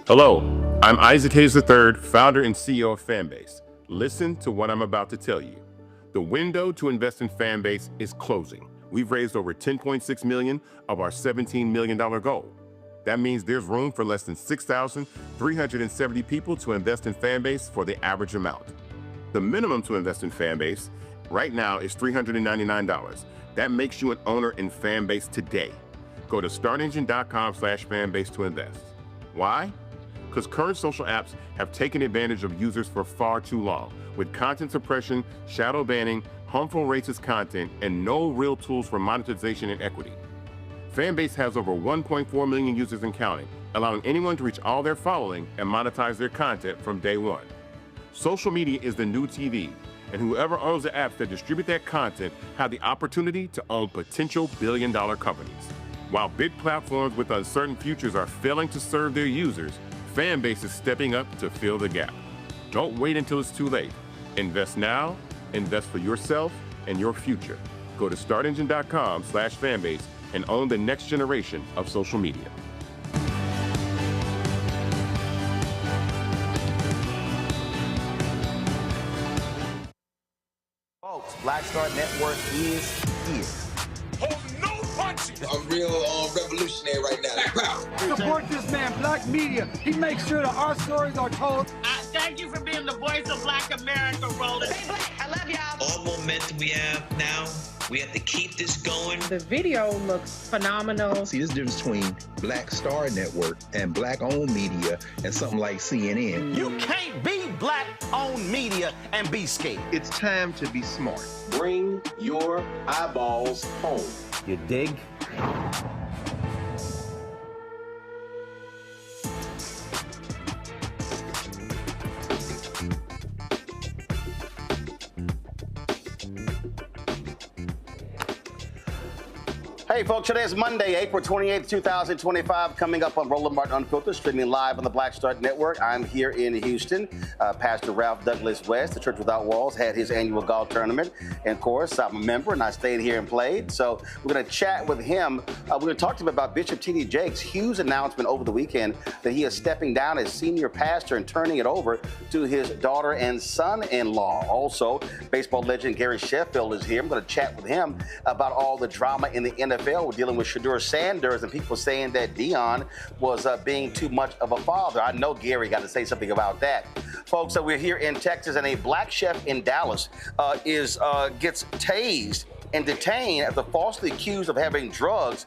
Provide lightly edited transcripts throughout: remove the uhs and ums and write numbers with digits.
Hello, I'm Isaac Hayes III, founder and CEO of Fanbase. Listen to what I'm about to tell you. The window to invest in Fanbase is closing. We've raised over $10.6 million of our $17 million goal. That means there's room for less than 6,370 people to invest in Fanbase for the average amount. The minimum to invest in Fanbase right now is $399. That makes you an owner in Fanbase today. Go to startengine.com/fanbase to invest. Why? Because current social apps have taken advantage of users for far too long, with content suppression, shadow banning, harmful racist content, and no real tools for monetization and equity. Fanbase has over 1.4 million users and counting, allowing anyone to reach all their following and monetize their content from day one. Social media is the new TV, and whoever owns the apps that distribute that content have the opportunity to own potential billion-dollar companies. While big platforms with uncertain futures are failing to serve their users, Fanbase is stepping up to fill the gap. Don't wait until it's too late. Invest now, invest for yourself and your future. Go to startengine.com/fanbase and own the next generation of social media. Folks, Black Star Network is here. I'm real revolutionary right now. Support this man, Black Media. He makes sure that our stories are told. Thank you for being the voice of Black America, Roland. Stay black. I love y'all. All momentum we have now, we have to keep this going. The video looks phenomenal. See, there's a difference between Black Star Network and Black-owned media and something like CNN. You can't be Black-owned media and be scared. It's time to be smart. Bring your eyeballs home. You dig? Hey folks, today is Monday, April 28th, 2025, coming up on Roland Martin Unfiltered, streaming live on the Black Star Network. I'm here in Houston. Pastor Ralph Douglas West, the Church Without Walls, had his annual golf tournament. And of course, I'm a member and I stayed here and played. So we're going to chat with him. We're going to talk to him about Bishop T.D. Jakes' huge announcement over the weekend that he is stepping down as senior pastor and turning it over to his daughter and son-in-law. Also, baseball legend Gary Sheffield is here. I'm going to chat with him about all the drama in the NFL. We're dealing with Shedeur Sanders and people saying that Dion was being too much of a father. I know Gary got to say something about that. Folks, we're here in Texas, and a black chef in Dallas gets tased and detained after falsely accused of having drugs.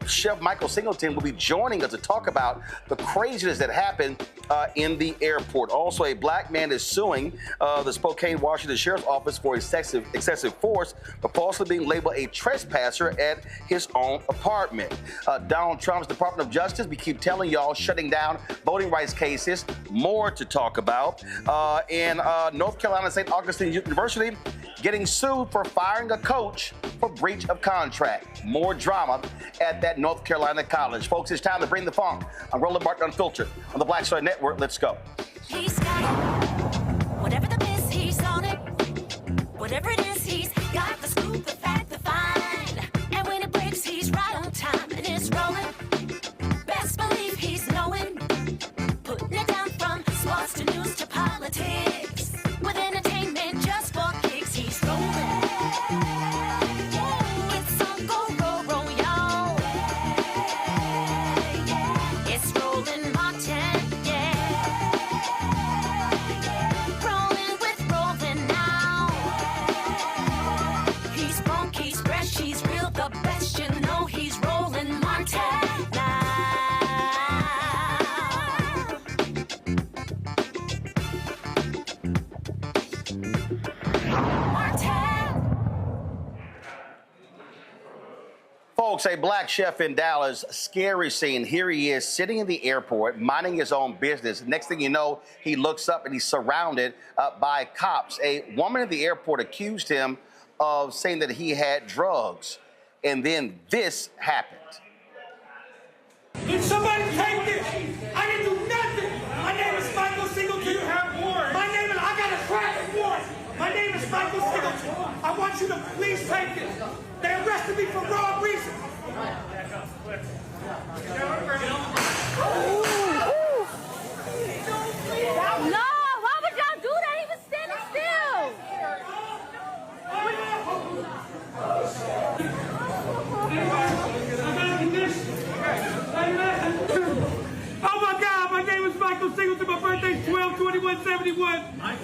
Chef Michael Singleton will be joining us to talk about the craziness that happened in the airport. Also, a black man is suing the Spokane, Washington Sheriff's Office for excessive force for falsely being labeled a trespasser at his own apartment. Donald Trump's Department of Justice, we keep telling y'all, shutting down voting rights cases. More to talk about. In North Carolina, St. Augustine University, getting sued for firing a coach for breach of contract. More drama at that North Carolina college. Folks, it's time to bring the funk. I'm Roland Martin Unfiltered on the Black Star Network. Let's go. He's got it. Whatever the miss, he's on it. Whatever it is, he's got the scoop, the fact, the find. And when it breaks, he's right on time and it's rolling. Best believe he's knowing. Putting it down from sports to news to politics. With entertainment just for kicks, he's rolling. It's on go, roll, roll, y'all. a black chef in Dallas, scary scene. Here he is sitting in the airport, minding his own business. Next thing you know, he looks up and he's surrounded by cops. A woman at the airport accused him of saying that he had drugs. And then this happened. Did somebody take this? I didn't do nothing. My name is Michael Singleton. You have warrant. My name is, I got a traffic warrant. My name is Michael Singleton. I want you to please take this. They arrested me for wrong reasons. No, why would y'all do that? He was standing still. Oh my God, my name is Michael Singleton. My birthday's 12/21/71. I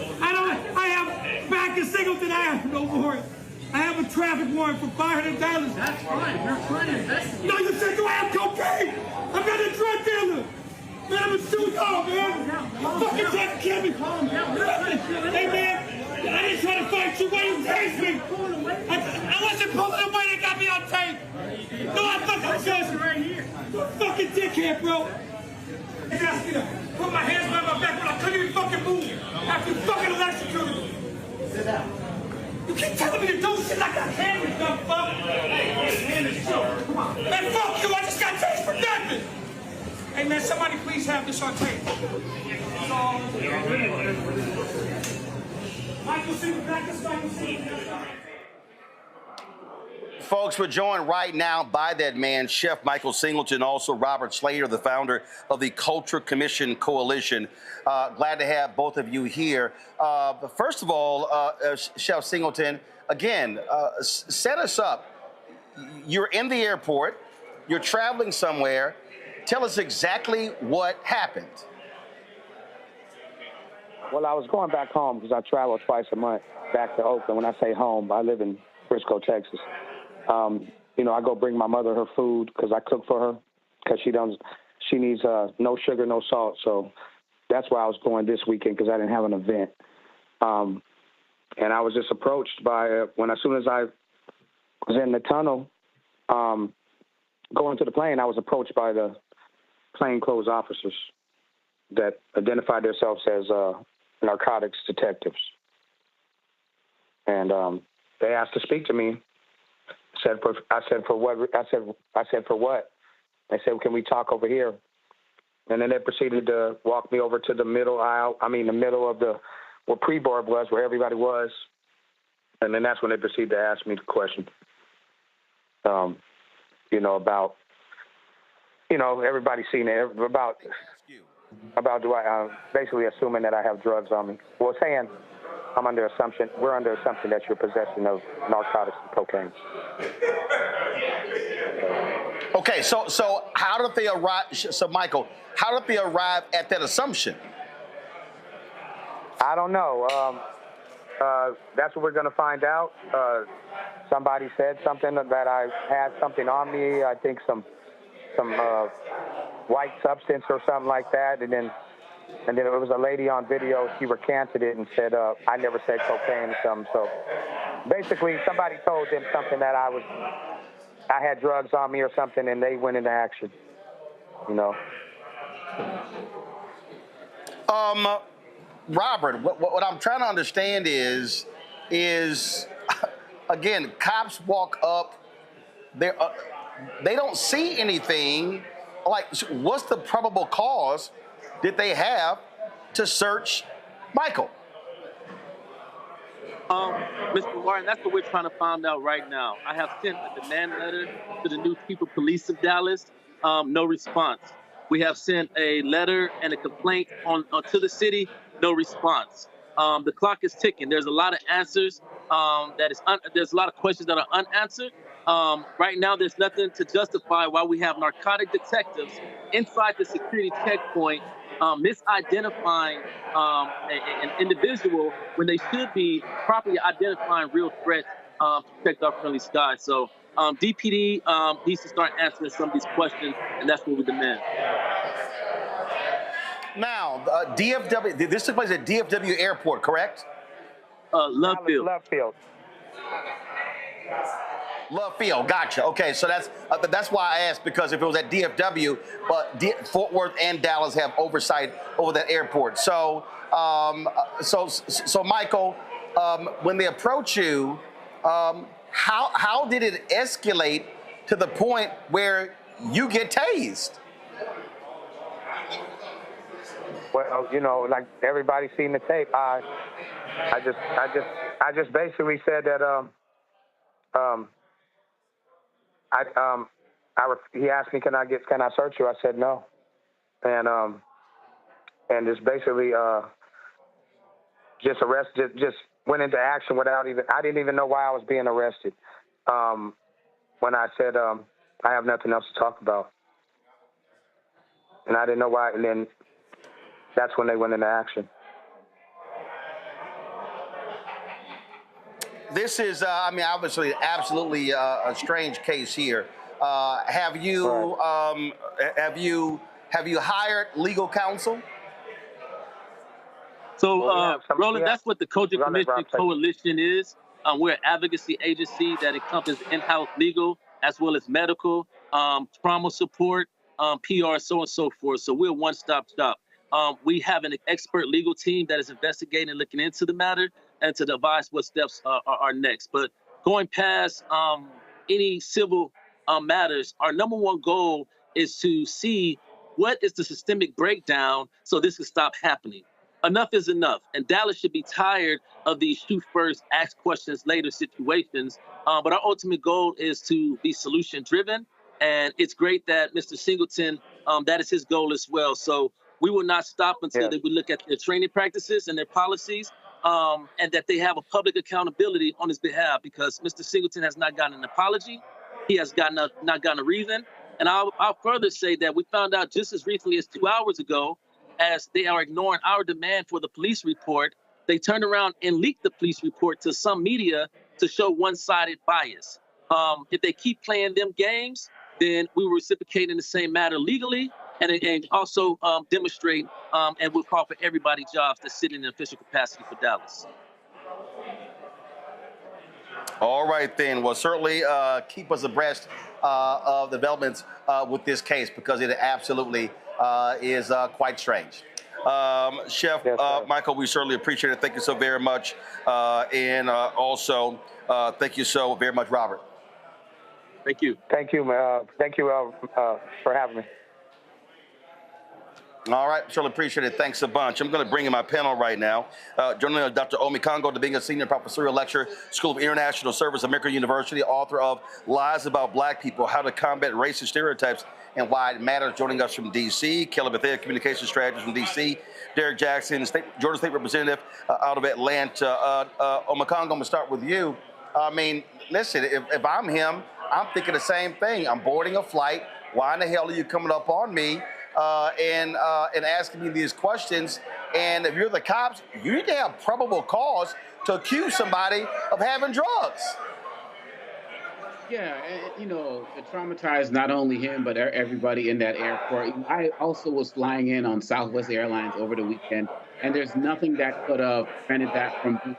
have back in Singleton. I have no warrant. I have a traffic warrant for $500. That's fine. You're trying to investigate. No, you said do I have cocaine? I'm not a drug dealer. Man, I'm a suit dog, man. You fucking trying to kill me. Hey, man, I didn't try to fight you. Why you tased me? I wasn't pulling away. They got me on tape. No, I fucking just right here. You fucking dickhead, bro. They asked me to put my hands behind my back when I couldn't even fucking move after you fucking electrocuted me. Sit down. You keep telling me to do shit like I can't, you dumb fuck. Come on. Man, fuck you. I just got tased for nothing. Hey, man, somebody please have this on tape. Michael Singleton, back to Michael Singleton. Folks, we're joined right now by that man, Chef Michael Singleton, also Robert Slater, the founder of the Culture Commission Coalition. Glad to have both of you here. But first of all, Chef Singleton, again, set us up. You're in the airport. You're traveling somewhere. Tell us exactly what happened. Well, I was going back home because I travel twice a month back to Oakland. When I say home, I live in Frisco, Texas. You know, I go bring my mother her food because I cook for her because she needs no sugar, no salt. So that's why I was going this weekend because I didn't have an event. And I was just approached by as soon as I was in the tunnel going to the plane, I was approached by the plainclothes officers that identified themselves as narcotics detectives. And they asked to speak to me. I said for what? They said, can we talk over here? And then they proceeded to walk me over to the middle aisle. I mean, the middle of where pre-board was, where everybody was. And then that's when they proceeded to ask me the question. You know, about, you know, everybody seen it, about do I, basically assuming that I have drugs on me. Well, saying we're under assumption that you're possessing of narcotics and cocaine. Okay, so how did they arrive? So, Michael, how did they arrive at that assumption? I don't know. That's what we're going to find out. Somebody said something that I had something on me. I think some white substance or something like that, and then it was a lady on video. She recanted it and said, I never said cocaine or something. So basically somebody told them something that I had drugs on me or something, and they went into action, you know. Robert, what I'm trying to understand is again, cops walk up, they don't see anything. Like, what's the probable cause did they have to search Michael? Mr. Warren, that's what we're trying to find out right now. I have sent a demand letter to the new chief of police of Dallas. No response. We have sent a letter and a complaint to the city. No response. The clock is ticking. There's a lot of answers. There's a lot of questions that are unanswered. Right now, there's nothing to justify why we have narcotic detectives inside the security checkpoint misidentifying an individual when they should be properly identifying real threats to protect our friendly skies. So DPD needs to start answering some of these questions, and that's what we demand. Now, DFW, this took place at DFW Airport, correct? Love Field. Love Field, gotcha. Okay, so that's why I asked, because if it was at DFW, but Fort Worth and Dallas have oversight over that airport. So, so Michael, when they approach you, how did it escalate to the point where you get tased? Well, you know, like everybody's seen the tape. I just basically said that he asked me, can I search you? I said no, and just basically just went into action without I didn't even know why I was being arrested. When I said I have nothing else to talk about, and I didn't know why, and then that's when they went into action. This is, obviously, absolutely a strange case here. Have you hired legal counsel? So, Roland, that's what the Kojak Commission Coalition is. We're an advocacy agency that encompasses in-house legal as well as medical, trauma support, PR, so on and so forth. So we're a one-stop shop. We have an expert legal team that is investigating and looking into the matter and to advise what steps are next. But going past any civil matters, our number one goal is to see what is the systemic breakdown so this can stop happening. Enough is enough. And Dallas should be tired of these shoot first, ask questions later situations. But our ultimate goal is to be solution driven. And it's great that Mr. Singleton, that is his goal as well. So we will not stop until we look at their training practices and their policies, and that they have a public accountability on his behalf, because Mr. Singleton has not gotten an apology. He has not gotten a reason. And I'll further say that we found out just as recently as 2 hours ago, as they are ignoring our demand for the police report, they turned around and leaked the police report to some media to show one-sided bias. If they keep playing them games, then we will reciprocate in the same matter legally, and also demonstrate and we'll call for everybody jobs that sit in an official capacity for Dallas. All right, then. Well, certainly keep us abreast of developments with this case, because it absolutely is quite strange. Chef Michael, we certainly appreciate it. Thank you so very much. And also, thank you so very much, Robert. Thank you. Thank you. Thank you for having me. All right, certainly appreciate it. Thanks a bunch. I'm going to bring in my panel right now. Joining us, Dr. Omi Kongo, being a senior professorial lecturer, School of International Service, American University, author of Lies About Black People, How to Combat Racist Stereotypes and Why It Matters. Joining us from D.C., Kelly Bethea, Communications Strategist from D.C., Derek Jackson, Georgia State Representative out of Atlanta. Omi Kongo, I'm going to start with you. I mean, listen, if I'm him, I'm thinking the same thing. I'm boarding a flight. Why in the hell are you coming up on me and asking me these questions? And if you're the cops, you need to have probable cause to accuse somebody of having drugs. Yeah, and, it traumatized not only him, but everybody in that airport. I also was flying in on Southwest Airlines over the weekend, and there's nothing that could have prevented that from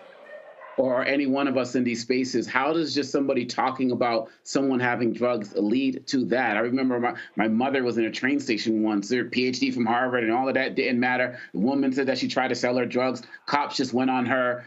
or any one of us in these spaces. How does just somebody talking about someone having drugs lead to that? I remember my mother was in a train station once, her PhD from Harvard, and all of that didn't matter. The woman said that she tried to sell her drugs. Cops just went on her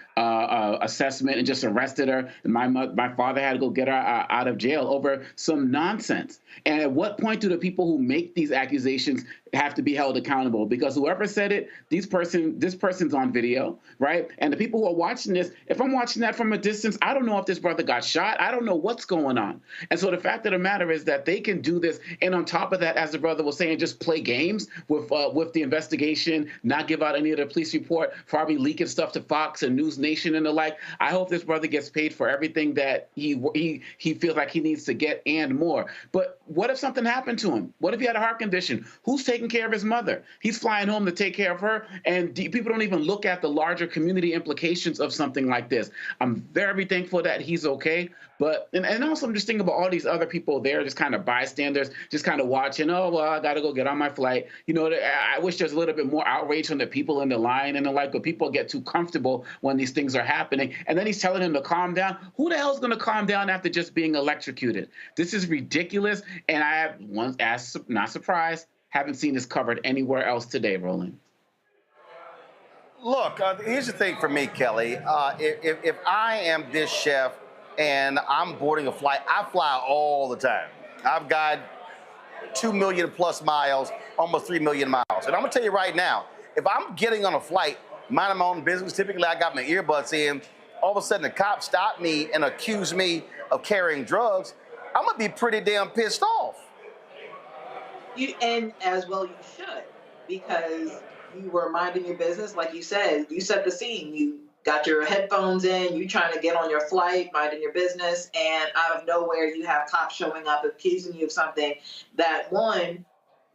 assessment and just arrested her. And my father had to go get her out of jail over some nonsense. And at what point do the people who make these accusations have to be held accountable? Because whoever said it, this person's on video, right? And the people who are watching this, if I'm watching that from a distance, I don't know if this brother got shot. I don't know what's going on. And so the fact of the matter is that they can do this. And on top of that, as the brother was saying, just play games with the investigation, not give out any of the police report, probably leaking stuff to Fox and News Nation and the like. I hope this brother gets paid for everything that he feels like he needs to get and more. But what if something happened to him? What if he had a heart condition? Who's taking care of his mother? He's flying home to take care of her, and people don't even look at the larger community implications of something like this. ridiculous. I'm very thankful that he's okay. But, and also I'm just thinking about all these other people there, just kind of bystanders, just kind of watching, oh, well, I got to go get on my flight. You know, I wish there's a little bit more outrage from the people in the line and the like, but people get too comfortable when these things are happening. And then he's telling him to calm down. Who the hell is going to calm down after just being electrocuted? This is ridiculous. And I have, not surprised, haven't seen this covered anywhere else today, Roland. Look, here's the thing for me, Kelly. If I am this chef and I'm boarding a flight, I fly all the time. I've got 2 million plus miles, almost 3 million miles. And I'm gonna tell you right now, if I'm getting on a flight, minding my own business, typically I got my earbuds in, all of a sudden the cops stop me and accuse me of carrying drugs, I'm gonna be pretty damn pissed off. And as well you should, because you were minding your business. Like you said, you set the scene. You got your headphones in, you trying to get on your flight, minding your business, and out of nowhere you have cops showing up accusing you of something that, one,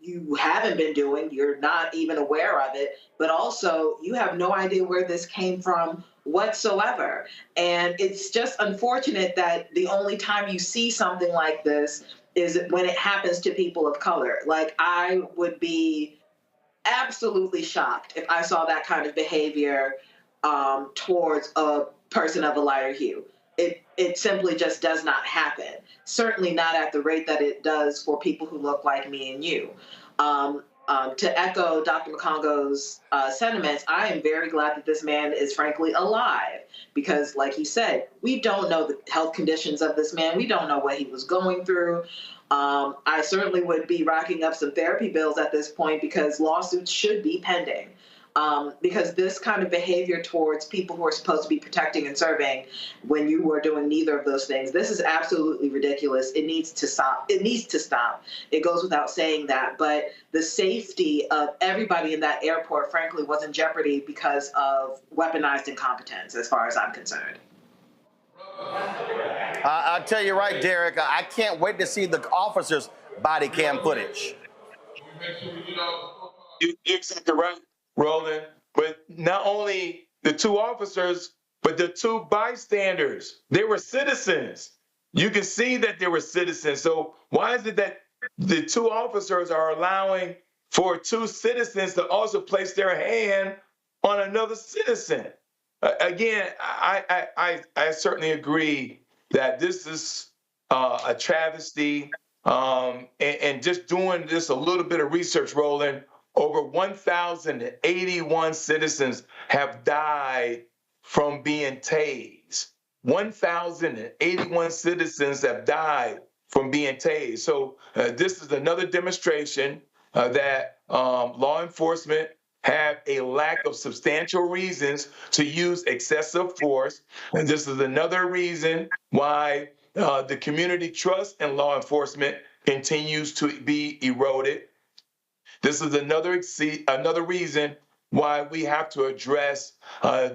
you haven't been doing, you're not even aware of it, but also you have no idea where this came from whatsoever. And it's just unfortunate that the only time you see something like this is when it happens to people of color. Like, I would be absolutely shocked if I saw that kind of behavior towards a person of a lighter hue. It simply just does not happen. Certainly not at the rate that it does for people who look like me and you. To echo Dr. Makongo's sentiments, I am very glad that this man is frankly alive because, like he said, we don't know the health conditions of this man. We don't know what he was going through. I certainly would be racking up some therapy bills at this point because lawsuits should be pending. Because this kind of behavior towards people who are supposed to be protecting and serving when you are doing neither of those things, this is absolutely ridiculous. It needs to stop. It needs to stop. It goes without saying that. But the safety of everybody in that airport, frankly, was in jeopardy because of weaponized incompetence, as far as I'm concerned. I'll tell you right, Derek, I can't wait to see the officers' body cam footage. You're exactly right, Roland. But not only the two officers, but the two bystanders. They were citizens. You can see that they were citizens. So why is it that the two officers are allowing for two citizens to also place their hand on another citizen? Again, I certainly agree that this is a travesty. And just doing this a little bit of research, Roland, over 1,081 citizens have died from being tased. 1,081 citizens have died from being tased. So this is another demonstration that law enforcement have a lack of substantial reasons to use excessive force. And this is another reason why the community trust in law enforcement continues to be eroded. This is another reason why we have to address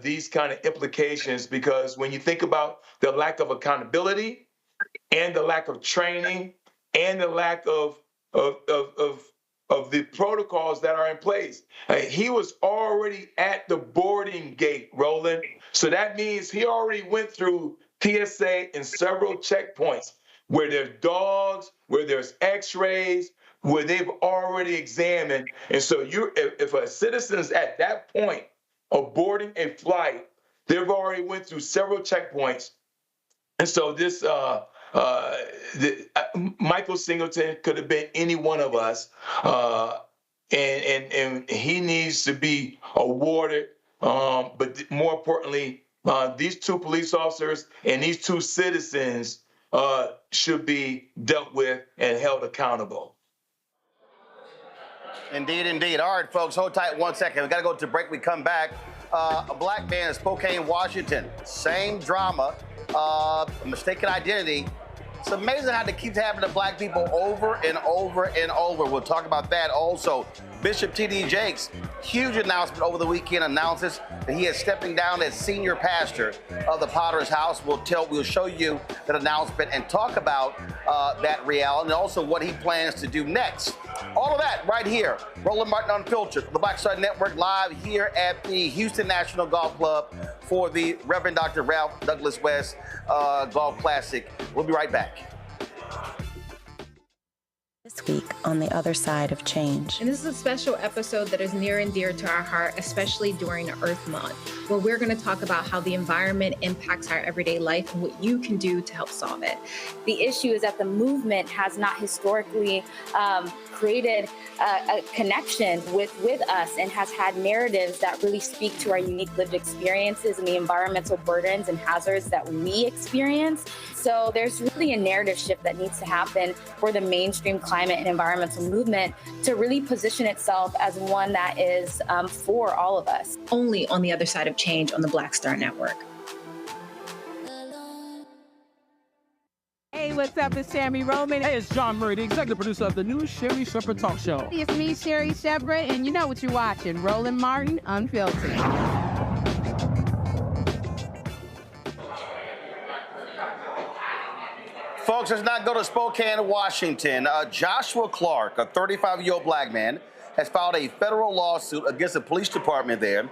these kind of implications, because when you think about the lack of accountability and the lack of training and the lack of the protocols that are in place. He was already at the boarding gate, Roland. So that means he already went through TSA and several checkpoints where there's dogs, where there's x-rays, where they've already examined. And so if a citizen is at that point of boarding a flight, they've already went through several checkpoints. And so this Michael Singleton could have been any one of us, and he needs to be awarded. But more importantly, these two police officers and these two citizens should be dealt with and held accountable. Indeed, indeed. All right, folks, hold tight 1 second. We got to go to break. We come back. A black man in Spokane, Washington. Same drama. Mistaken identity. It's amazing how it keeps happening to black people over and over and over. We'll talk about that also. Bishop T.D. Jakes, huge announcement over the weekend, announces that he is stepping down as senior pastor of the Potter's House. We'll show you that announcement and talk about that reality and also what he plans to do next. All of that right here. Roland Martin Unfiltered, the Black Star Network, live here at the Houston National Golf Club for the Reverend Dr. Ralph Douglas West Golf Classic. We'll be right back. This week on The Other Side of Change. And this is a special episode that is near and dear to our heart, especially during Earth Month, where we're going to talk about how the environment impacts our everyday life and what you can do to help solve it. The issue is that the movement has not historically created a connection with us and has had narratives that really speak to our unique lived experiences and the environmental burdens and hazards that we experience. So there's really a narrative shift that needs to happen for the mainstream climate and environmental movement to really position itself as one that is for all of us. Only on The Other Side of Change on the Black Star Network. Hey, what's up? It's Sammy Roman. Hey, it's John Murray, the executive producer of the new Sherry Shepherd Talk Show. It's me, Sherry Shepherd, and you know what you're watching, Roland Martin Unfiltered. Folks, let's not go to Spokane, Washington. Joshua Clark, a 35-year-old black man, has filed a federal lawsuit against the police department there,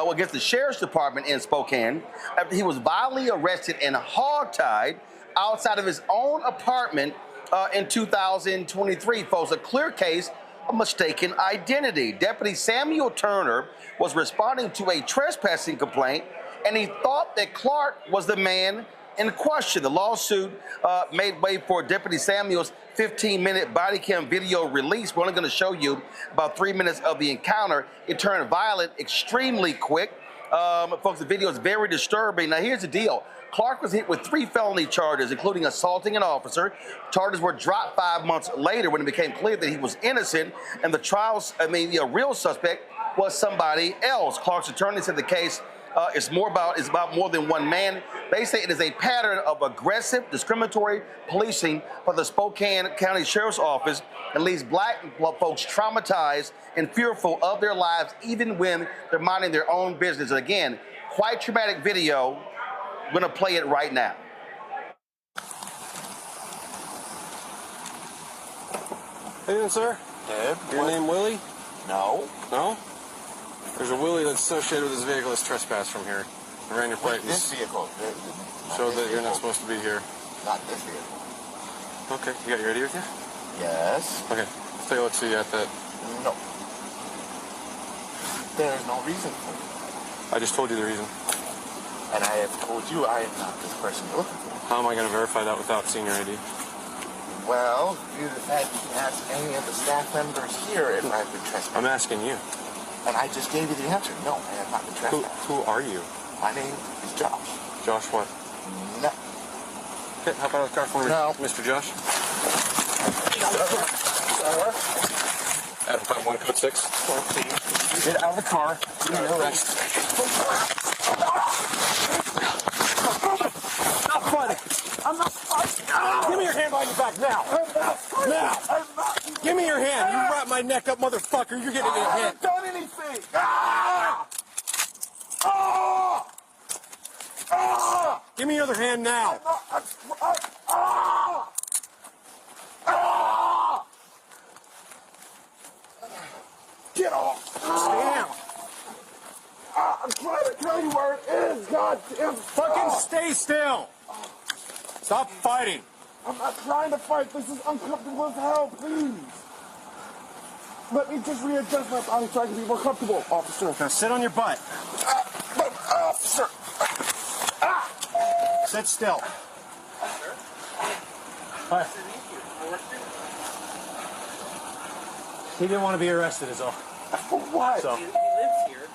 against the sheriff's department in Spokane, after he was violently arrested and hogtied outside of his own apartment in 2023. Folks, a clear case of mistaken identity. Deputy Samuel Turner was responding to a trespassing complaint, and he thought that Clark was the man in question. The lawsuit made way for Deputy Samuel's 15-minute body cam video release. We're only going to show you about 3 minutes of the encounter. It turned violent extremely quick. Folks, the video is very disturbing. Now, here's the deal. Clark was hit with 3 felony charges, including assaulting an officer. Charges were dropped 5 months later when it became clear that he was innocent, and the real suspect was somebody else. Clark's attorney said the case is about more than one man. They say it is a pattern of aggressive, discriminatory policing for the Spokane County Sheriff's Office and leaves black folks traumatized and fearful of their lives even when they're minding their own business. And again, quite traumatic video. We're going to play it right now. How you doing, sir? Ed. Your name Willie? No. No? There's a Willie that's associated with this vehicle that's trespassed from here. I ran your plate. This vehicle. Show that you're not supposed to be here. Not this vehicle. Okay. You got your ID with you? Yes. Okay. Let's take a look, see you at that. No. There's no reason for it. I just told you the reason. And I have told you I am not this person you're looking for. How am I going to verify that without seeing your ID? Well, due to the fact you can ask any of the staff members here if I've been trespassed. I'm asking you. And I just gave you the answer. No, I have not been trespassed. Who are you? My name is Josh. Josh what? No. Okay, hop out of the car for me, no. Mr. Josh. Sir. Adam 51 code 6. Get out of the car. You're arrested. Not funny. I'm not fighting. Give me your hand behind your back now. Now. Give me your hand. You wrap my neck up, motherfucker. You're getting your hand. I haven't done anything. Ah! Ah! Ah! Give me your other hand now. Ah! Ah! Get off. Stay down. I'm trying to tell you where it is, goddamn. Fucking stay still. Stop fighting. I'm not trying to fight. This is uncomfortable as hell, please. Let me just readjust my body so I can be more comfortable, officer. Now sit on your butt. Officer. Sit still. Hi. He didn't want to be arrested is all. For what? So. He lives here.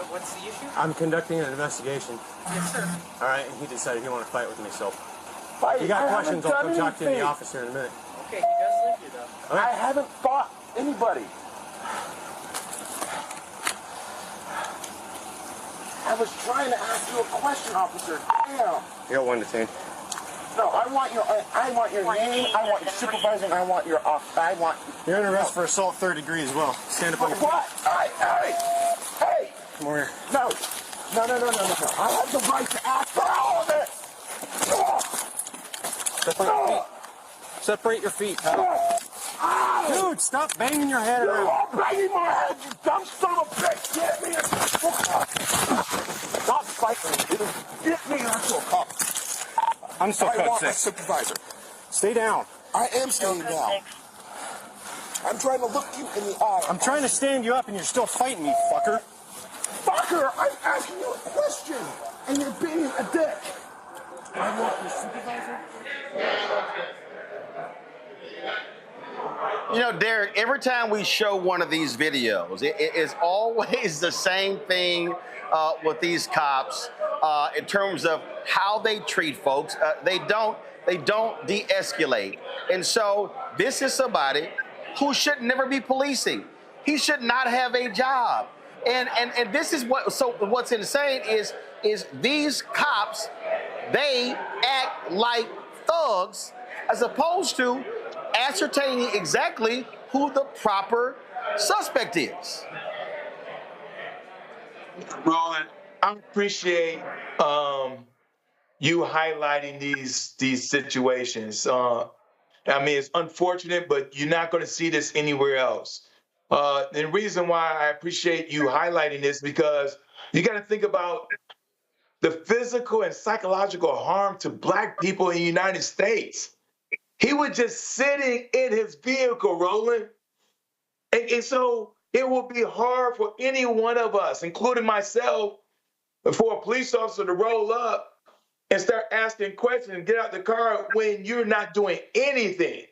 What's the issue? I'm conducting an investigation. Yes, sir. All right, and he decided he wanted to fight with me, so. Fight? You got I questions, haven't I'll done come talk to you in the anything. office here in a minute. Okay, he does live here, though. Okay. I haven't fought anybody. I was trying to ask you a question, officer. Damn. You got one detained. No, I want your name. I want your supervisor. And I want your You're under arrest for assault 3rd degree as well. Stand up on your feet. What? Hey! Come over here. No. I have the right to ask for all of it. Separate your feet. Separate your feet, pal. Dude, stop banging your head around. You are banging my head, you dumb son of a bitch. Get me a Stop fighting, dude. Get me into a cup. I'm still I cut want my 6. supervisor. Stay down. I am staying down. I'm trying to look you in the eye. I'm trying to stand you up and you're still fighting me, fucker. Fucker, I'm asking you a question, and you're being a dick. I want your supervisor. You know, Derek, every time we show one of these videos, it is always the same thing with these cops in terms of how they treat folks. They don't de-escalate. And so this is somebody who should never be policing. He should not have a job. And this is what's insane is these cops, they act like thugs as opposed to ascertaining exactly who the proper suspect is. Roland, I appreciate you highlighting these situations. I mean, it's unfortunate, but you're not going to see this anywhere else. The reason why I appreciate you highlighting this because you got to think about the physical and psychological harm to Black people in the United States. He was just sitting in his vehicle, Roland. And so it will be hard for any one of us, including myself, for a police officer to roll up and start asking questions and get out the car when you're not doing anything.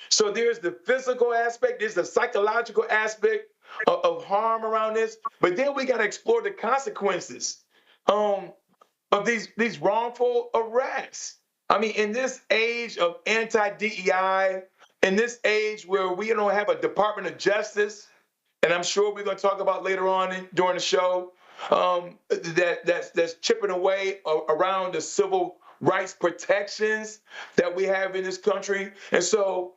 So there's the physical aspect, there's the psychological aspect of harm around this, but then we got to explore the consequences of these wrongful arrests. I mean, in this age of anti-DEI, in this age where we don't have a Department of Justice, and I'm sure we're going to talk about later on during the show, that's chipping away around the civil rights protections that we have in this country. And so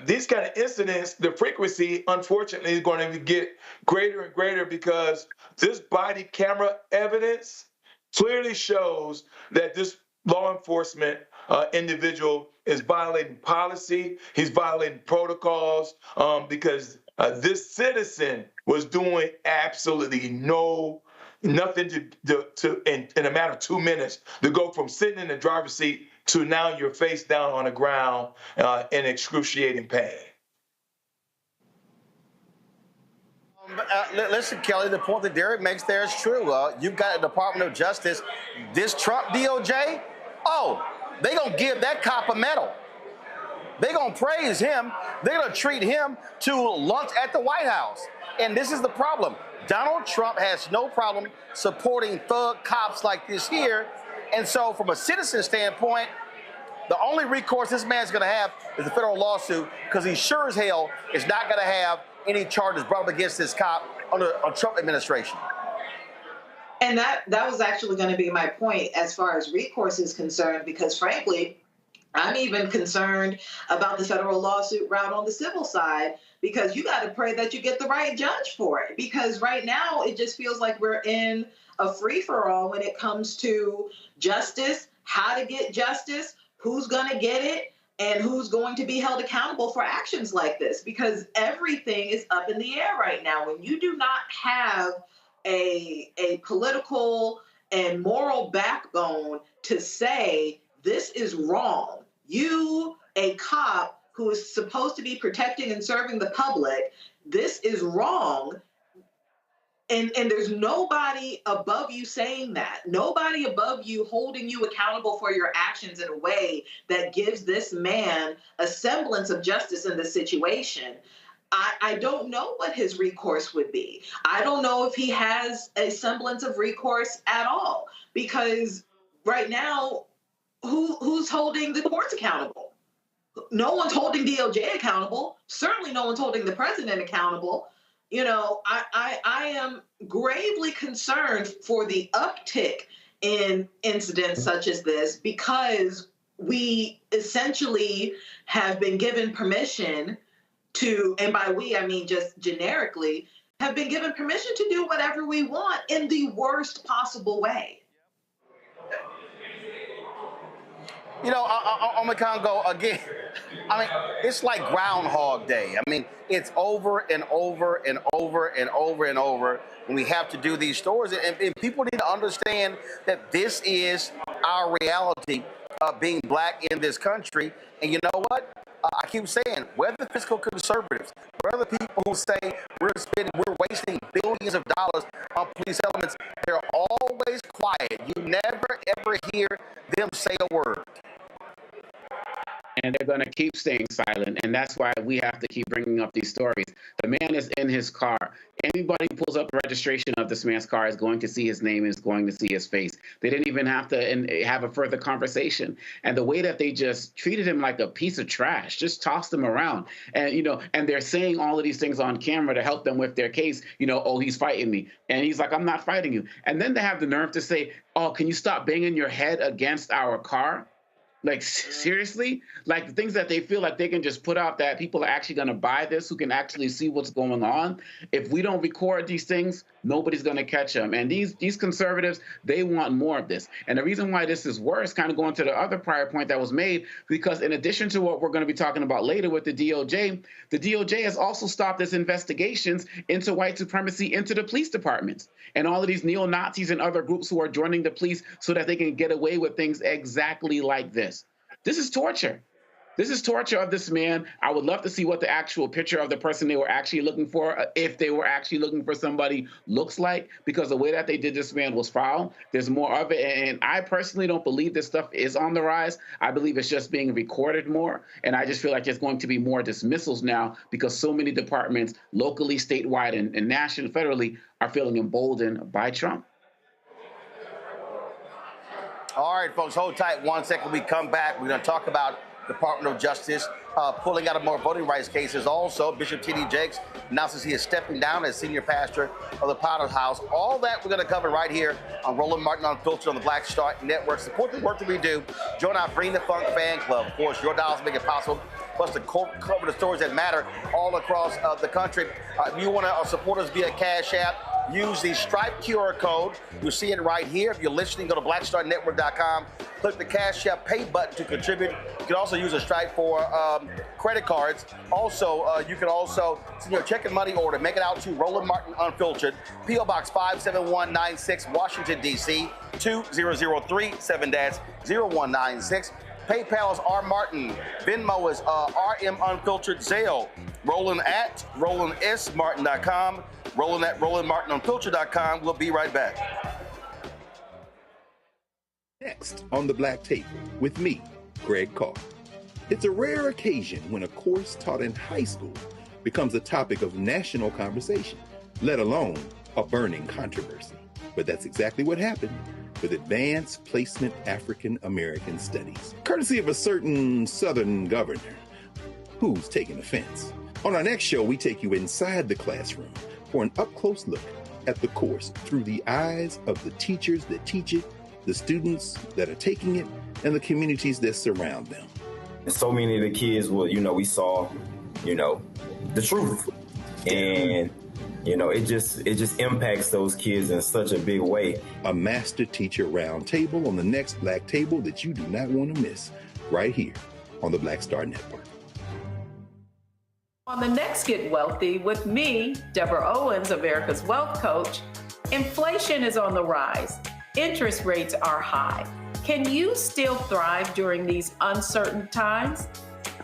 these kind of incidents, the frequency, unfortunately, is going to get greater and greater because this body camera evidence clearly shows that this law enforcement individual is violating policy. He's violating protocols because this citizen was doing absolutely nothing to in a matter of 2 minutes to go from sitting in the driver's seat to now you're face down on the ground in excruciating pain. Listen, Kelly, the point that Derek makes there is true. You've got a Department of Justice. This Trump DOJ, they're going to give that cop a medal. They're going to praise him. They're going to treat him to lunch at the White House. And this is the problem. Donald Trump has no problem supporting thug cops like this here. And so from a citizen standpoint, the only recourse this man's going to have is a federal lawsuit because he sure as hell is not going to have any charges brought up against this cop under a Trump administration. And that was actually going to be my point as far as recourse is concerned, because frankly, I'm even concerned about the federal lawsuit route on the civil side, because you got to pray that you get the right judge for it. Because right now, it just feels like we're in a free-for-all when it comes to justice, how to get justice, who's going to get it, and who's going to be held accountable for actions like this. Because everything is up in the air right now. When you do not have a political and moral backbone to say this is wrong, you, a cop who is supposed to be protecting and serving the public, this is wrong. And there's nobody above you saying that, nobody above you holding you accountable for your actions in a way that gives this man a semblance of justice in this situation. I don't know what his recourse would be. I don't know if he has a semblance of recourse at all, because right now, who's holding the courts accountable? No one's holding DOJ accountable. Certainly no one's holding the president accountable. You know, I am gravely concerned for the uptick in incidents such as this, because we essentially have been given permission to, and by we, I mean just generically, have been given permission to do whatever we want in the worst possible way. You know, I'm gonna kind of go again. I mean, it's like Groundhog Day. I mean, it's over and over and over and over and over. And we have to do these stories. And people need to understand that this is our reality of being black in this country. And you know what? I keep saying, whether fiscal conservatives, whether people who say we're wasting billions of dollars on police elements, they're always quiet. You never, ever hear them say a word. And they're going to keep staying silent. And that's why we have to keep bringing up these stories. The man is in his car. Anybody who pulls up the registration of this man's car is going to see his name, is going to see his face. They didn't even have to have a further conversation. And the way that they just treated him like a piece of trash, just tossed him around. And, you know, and they're saying all of these things on camera to help them with their case. You know, oh, he's fighting me. And he's like, I'm not fighting you. And then they have the nerve to say, oh, can you stop banging your head against our car? Like, seriously? Like, the things that they feel like they can just put out that people are actually going to buy this, who can actually see what's going on. If we don't record these things, nobody's going to catch them. And these conservatives, they want more of this. And the reason why this is worse, kind of going to the other prior point that was made, because in addition to what we're going to be talking about later with the DOJ has also stopped its investigations into white supremacy into the police departments. And all of these neo-Nazis and other groups who are joining the police so that they can get away with things exactly like this. This is torture. This is torture of this man. I would love to see what the actual picture of the person they were actually looking for, if they were actually looking for somebody, looks like, because the way that they did this man was foul. There's more of it. And I personally don't believe this stuff is on the rise. I believe it's just being recorded more. And I just feel like there's going to be more dismissals now because so many departments, locally, statewide, and nationally, federally, are feeling emboldened by Trump. All right, folks, hold tight 1 second. We come back. We're going to talk about Department of Justice pulling out of more voting rights cases. Also, Bishop T.D. Jakes announces he is stepping down as senior pastor of the Potter's House. All that we're going to cover right here on Roland Martin Unfiltered on the Black Star Network. Support the work that we do. Join our Bring the Funk fan club. Of course, your dollars make it possible. Plus, to cover the stories that matter all across the country. If you want to support us via Cash App, use the Stripe QR code. You'll see it right here. If you're listening, go to blackstarnetwork.com. Click the Cash App Pay button to contribute. You can also use a Stripe for credit cards. Also, you can also send your check and money order. Make it out to Roland Martin Unfiltered, P.O. Box 57196, Washington, D.C. 20037 -0196. PayPal is R. Martin. Venmo is RM Unfiltered. Zelle, Roland at RolandSMartin.com. Roland at RolandMartinUnfiltered.com. We'll be right back. Next on the Black Table with me, Greg Carr. It's a rare occasion when a course taught in high school becomes a topic of national conversation, let alone a burning controversy. But that's exactly what happened with Advanced Placement African American Studies, courtesy of a certain Southern governor who's taking offense. On our next show, we take you inside the classroom for an up-close look at the course through the eyes of the teachers that teach it, the students that are taking it, and the communities that surround them. So many of the kids we saw, the truth. And, it just impacts those kids in such a big way. A master teacher roundtable on the next Black Table that you do not want to miss, right here on the Black Star Network. On the next Get Wealthy with me, Deborah Owens, America's Wealth Coach, inflation is on the rise. Interest rates are high. Can you still thrive during these uncertain times?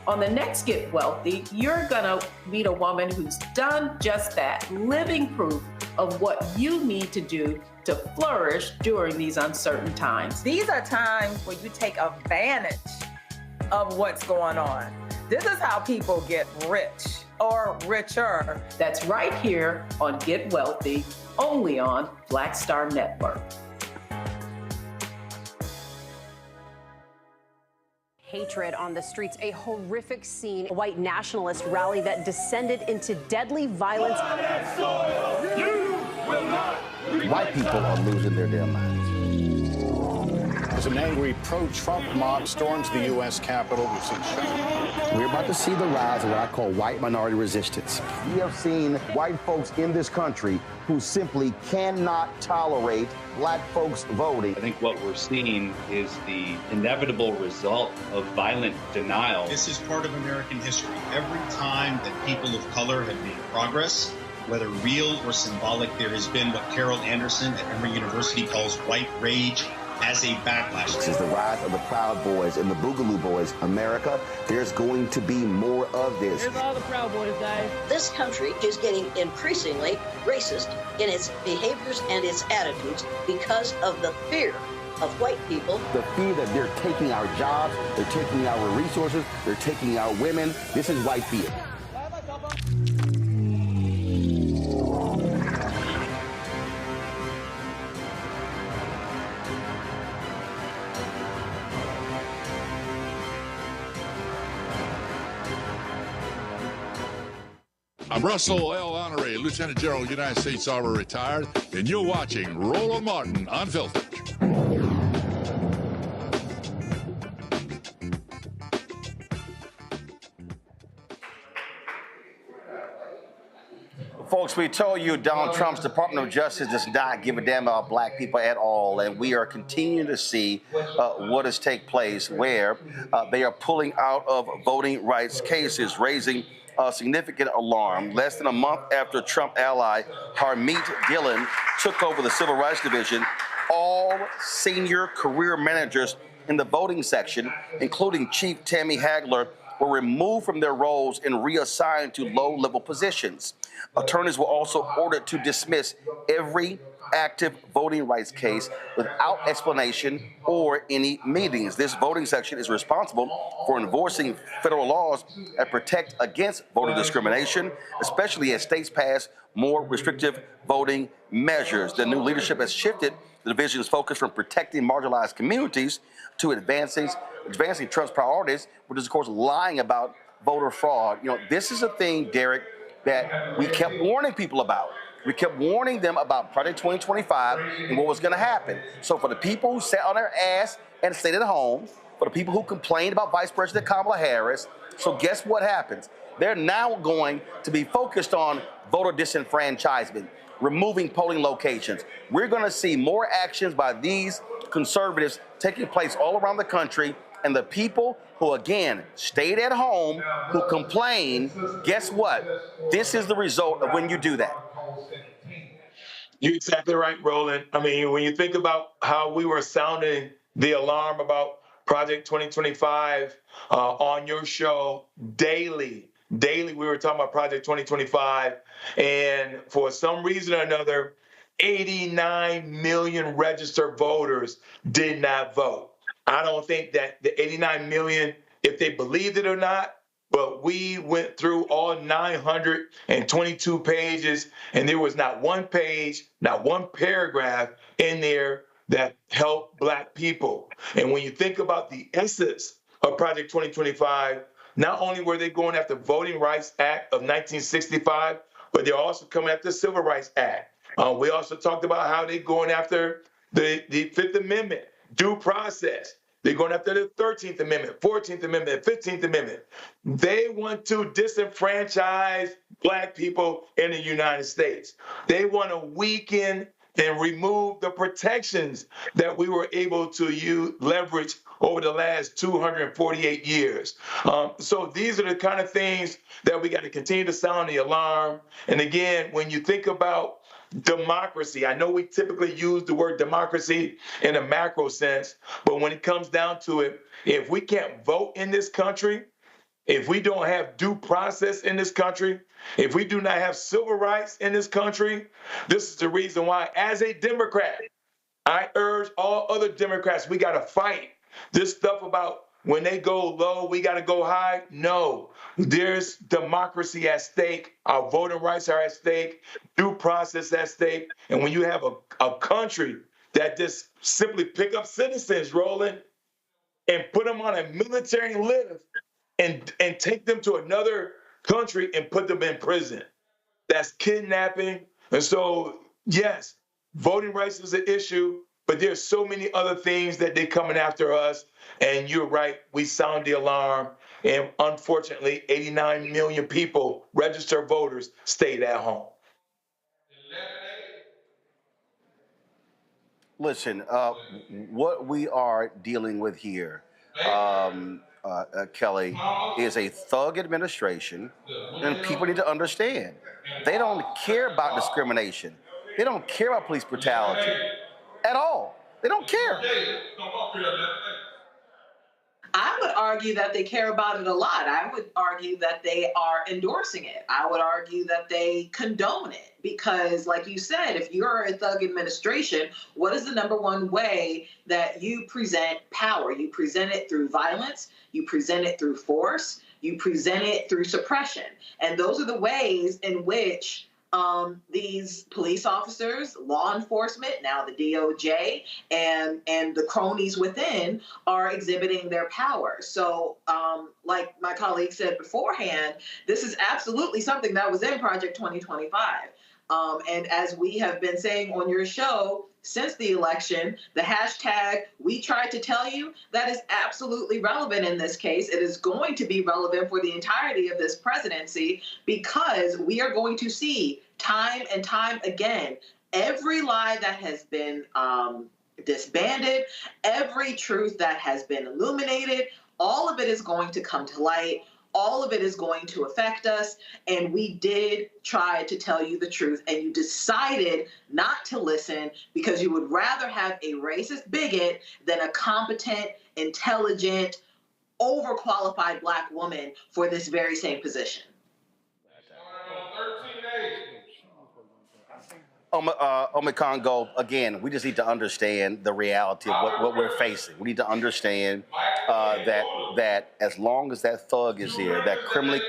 On the next Get Wealthy, you're gonna meet a woman who's done just that, living proof of what you need to do to flourish during these uncertain times. These are times where you take advantage of what's going on. This is how people get rich or richer. That's right here on Get Wealthy, only on Black Star Network. Hatred on the streets, a horrific scene, a white nationalist rally that descended into deadly violence. White people are losing their damn minds. as an angry pro-Trump mob storms the U.S. Capitol. We've seen We're about to see the rise of what I call white minority resistance. We have seen white folks in this country who simply cannot tolerate black folks voting. I think what we're seeing is the inevitable result of violent denial. This is part of American history. Every time that people of color have made progress, whether real or symbolic, there has been what Carol Anderson at Emory University calls white rage as a backlash. This is the rise of the Proud Boys and the Boogaloo Boys. America, there's going to be more of this. Here's all the Proud Boys, guys. This country is getting increasingly racist in its behaviors and its attitudes because of the fear of white people. The fear that they're taking our jobs, they're taking our resources, they're taking our women. This is white fear. I'm Russell L. Honoré, Lieutenant General, United States Army, retired, and you're watching Roland Martin Unfiltered. Folks, we told you Donald Trump's Department of Justice does not give a damn about black people at all, and we are continuing to see what has taken place where they are pulling out of voting rights cases, raising significant alarm. Less than a month after Trump ally Harmeet Dillon took over the Civil Rights Division, all senior career managers in the voting section, including Chief Tammy Hagler, were removed from their roles and reassigned to low-level positions. Attorneys were also ordered to dismiss every active voting rights case without explanation or any meetings. This voting section is responsible for enforcing federal laws that protect against voter discrimination, especially as states pass more restrictive voting measures. The new leadership has shifted the division's focus from protecting marginalized communities to advancing Trump's priorities, which is, of course, lying about voter fraud. You know, this is a thing, Derek, that we kept warning people about. We kept warning them about Project 2025 and what was going to happen. So for the people who sat on their ass and stayed at home, for the people who complained about Vice President Kamala Harris, so guess what happens? They're now going to be focused on voter disenfranchisement, removing polling locations. We're going to see more actions by these conservatives taking place all around the country, and the people who, again, stayed at home, who complain, guess what? This is the result of when you do that. You're exactly right, Roland. I mean, when you think about how we were sounding the alarm about Project 2025 on your show daily, we were talking about Project 2025, and for some reason or another, 89 million registered voters did not vote. I don't think that the 89 million, if they believed it or not, but we went through all 922 pages, and there was not one page, not one paragraph in there that helped Black people. And when you think about the essence of Project 2025, not only were they going after the Voting Rights Act of 1965, but they're also coming after the Civil Rights Act. We also talked about how they're going after the Fifth Amendment, due process. They're going after the 13th Amendment, 14th Amendment, 15th Amendment. They want to disenfranchise Black people in the United States. They want to weaken and remove the protections that we were able to leverage over the last 248 years. So these are the kind of things that we got to continue to sound the alarm. And again, when you think about democracy, I know we typically use the word democracy in a macro sense, but when it comes down to it, if we can't vote in this country, if we don't have due process in this country, if we do not have civil rights in this country, this is the reason why, as a Democrat, I urge all other Democrats, we got to fight this stuff about when they go low, we got to go high. No, there's democracy at stake. Our voting rights are at stake, due process at stake. And when you have a country that just simply pick up citizens, Roland, and put them on a military lift and take them to another country and put them in prison, that's kidnapping. And so, yes, voting rights is an issue, but there's so many other things that they're coming after us. And you're right, we sound the alarm. And unfortunately, 89 million people, registered voters, stayed at home. Listen, what we are dealing with here, Kelly, is a thug administration, and people need to understand. They don't care about discrimination. They don't care about police brutality at all. They don't care. I would argue that they care about it a lot. I would argue that they are endorsing it. I would argue that they condone it because, like you said, if you're a thug administration, what is the number one way that you present power? You present it through violence. You present it through force. You present it through suppression. And those are the ways in which these police officers, law enforcement, now the DOJ, and the cronies within are exhibiting their power. So, like my colleague said beforehand, this is absolutely something that was in Project 2025. And as we have been saying on your show since the election, the hashtag "we tried to tell you," that is absolutely relevant in this case. It is going to be relevant for the entirety of this presidency because we are going to see time and time again every lie that has been disbanded, every truth that has been illuminated, all of it is going to come to light. All of it is going to affect us. And we did try to tell you the truth. And you decided not to listen because you would rather have a racist bigot than a competent, intelligent, overqualified Black woman for this very same position. Congo, again, we just need to understand the reality of what we're facing. We need to understand that as long as that thug is there, that criminally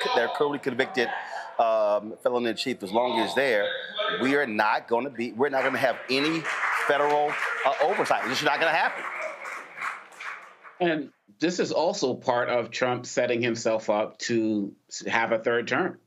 convicted felon in chief, as long as he's there, we're not going to have any federal oversight. This is not going to happen. And this is also part of Trump setting himself up to have a third term.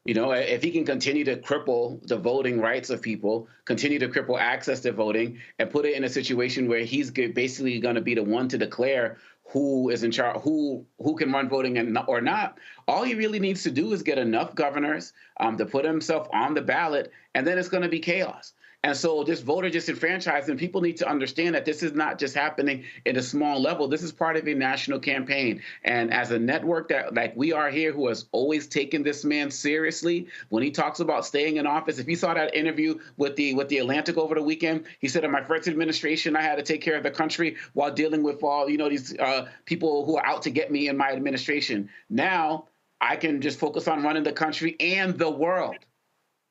You know, if he can continue to cripple the voting rights of people, continue to cripple access to voting, and put it in a situation where he's basically going to be the one to declare who is in charge, who can run voting or not, all he really needs to do is get enough governors to put himself on the ballot, and then it's going to be chaos. And so this voter disenfranchisement, people need to understand that this is not just happening at a small level. This is part of a national campaign. And as a network that, like we are here, who has always taken this man seriously, when he talks about staying in office, if you saw that interview with the Atlantic over the weekend, he said, in my first administration, I had to take care of the country while dealing with all, these people who are out to get me in my administration. Now I can just focus on running the country and the world.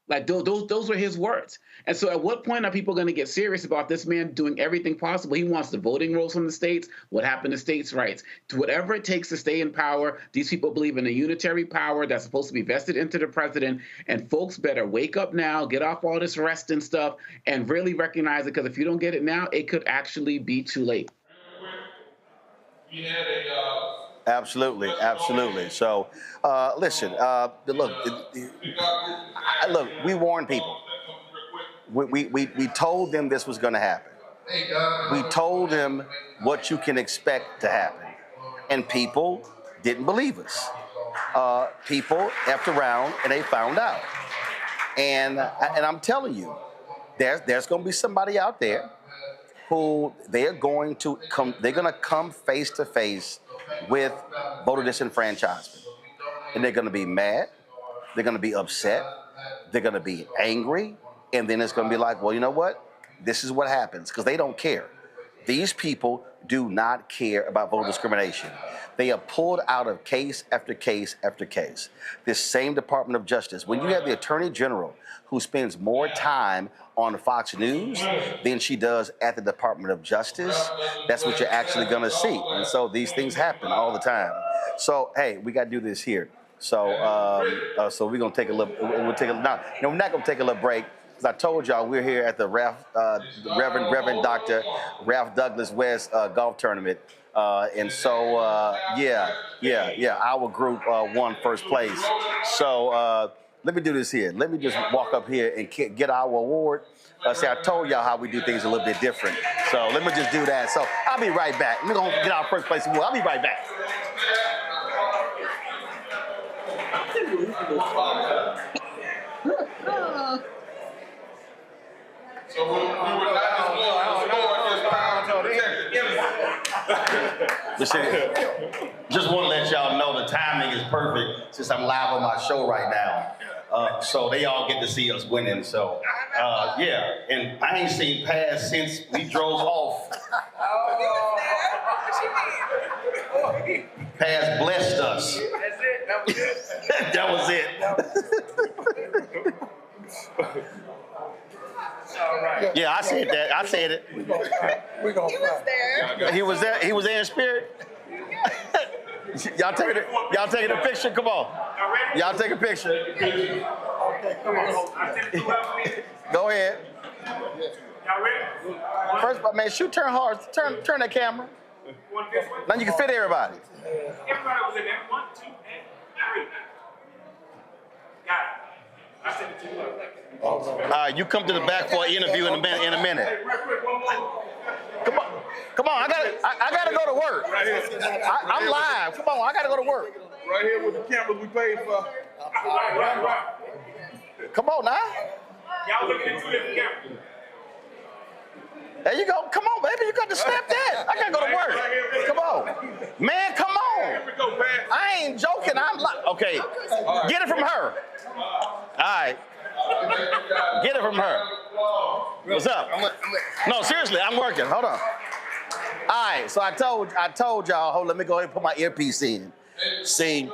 Like those were his words. And so at what point are people going to get serious about this man doing everything possible? He wants the voting rolls from the states. What happened to states' rights? To whatever it takes to stay in power. These people believe in a unitary power that's supposed to be vested into the president. And folks better wake up now, get off all this rest and stuff, and really recognize it. Because if you don't get it now, it could actually be too late. Absolutely. So, listen, look, we warned people. We told them this was going to happen. We told them what you can expect to happen. And people didn't believe us. People effed around and they found out. And I'm telling you, there's going to be somebody out there who they're going to come face to face with voter disenfranchisement. And they're going to be mad, they're going to be upset, they're going to be angry, and then it's going to be like, well, you know what? This is what happens, because they don't care. These people do not care about voter discrimination. They are pulled out of case after case after case. This same Department of Justice, when you have the Attorney General who spends more time on Fox News than she does at the Department of Justice, that's what you're actually going to see. And so these things happen all the time. So, hey, we got to do this here. So we're going to take a little, we're not going to take a little break. As I told y'all, we're here at the Reverend Dr. Ralph Douglas West golf tournament. And so, our group won first place. So, let me do this here. Let me just walk up here and get our award. See, I told y'all how we do things a little bit different. So let me just do that. So I'll be right back. We're going to get our first place award. I'll be right back. So we were just want to let y'all know the timing is perfect since I'm live on my show right now. So they all get to see us winning. So, yeah. And I ain't seen Paz since we drove off. Paz blessed us. That was it. All right. Yeah, I said that. I said it. He was there. He was there. He was there in spirit. Y'all taking a picture? Come on. Y'all take a picture. Okay, come on. Go ahead. Y'all ready? First, man, turn hard. Turn that camera. Now you can fit everybody. Everybody was in there. 1, 2, and 3. Got it. I sent it to you. All right, you come to the back for an interview in a minute. Hey, real quick, one more. Come on, I gotta go to work. Right here. I'm live. Come on, I gotta go to work. Right here with the cameras we paid for. Right. Come on now. Y'all looking at 2 different cameras. There you go. Come on, baby. You got to snap that. I gotta go to work. Come on, man. Come on. Here we go, Pat. I ain't joking. I'm live. Okay, get it from her. All right. Get it from her. What's up? No, seriously, I'm working. Hold on. All right, so I told y'all. Hold, let me go ahead and put my earpiece in. See.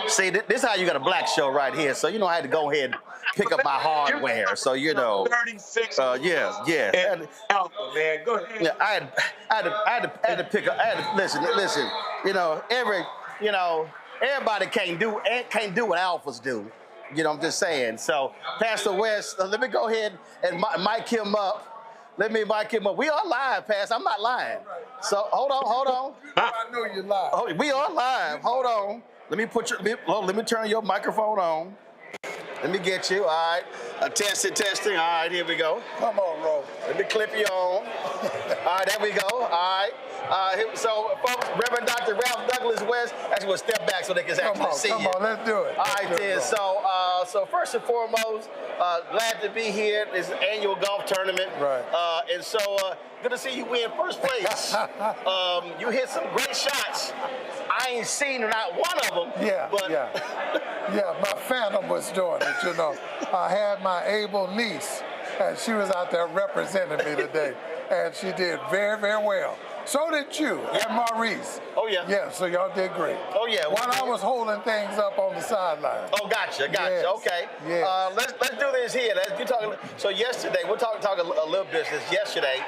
See, this is how you got a black show right here. So, I had to go ahead and pick up my hardware. So, 36. Yeah. Alpha, man. Go ahead. Yeah, I had to pick up. Listen. Everybody can't do what alphas do. I'm just saying. So, Pastor West, let me go ahead and mic him up. Let me mic him up. We are live, Pastor. I'm not lying. So, hold on. I know you're live. Oh, we are live. Hold on. Let me turn your microphone on. Let me get you. All right. Testing. All right, here we go. Come on, Ro. Let me clip you on. All right, there we go. All right. So, folks, Reverend Dr. Ralph Douglas West actually will step back so they can actually see you. Come on, let's do it. All right, then. So first and foremost, glad to be here. This annual golf tournament. Right. And so, good to see you win first place. You hit some great shots. I ain't seen not one of them. Yeah, my phantom was doing it, I had my able niece, and she was out there representing me today, and she did very, very well. So did you and Maurice. Oh, yeah. Yeah, so y'all did great. Oh, yeah. While I was holding things up on the sideline. Oh, gotcha. Yes. Okay. Yes. Let's do this here. So yesterday, we're talking a little business. Yesterday,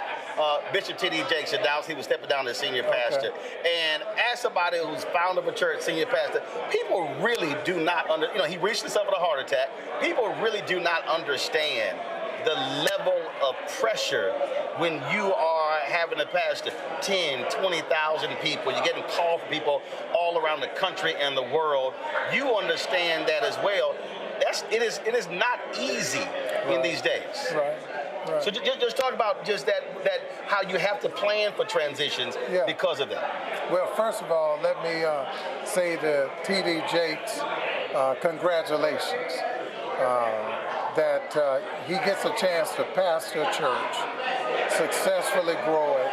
Bishop T.D. Jakes announced he was stepping down as senior pastor. And as somebody who's founder of a church, senior pastor, people really do not he recently suffered a heart attack. People really do not understand the level of pressure when you are having a pastor, 10, 20,000 people, you're getting calls from people all around the country and the world. You understand that as well. It is not easy in these days. Right. So just talk about just that how you have to plan for transitions because of that. Well, first of all, let me say to T.D. Jakes, congratulations. That he gets a chance to pastor a church, successfully grow it,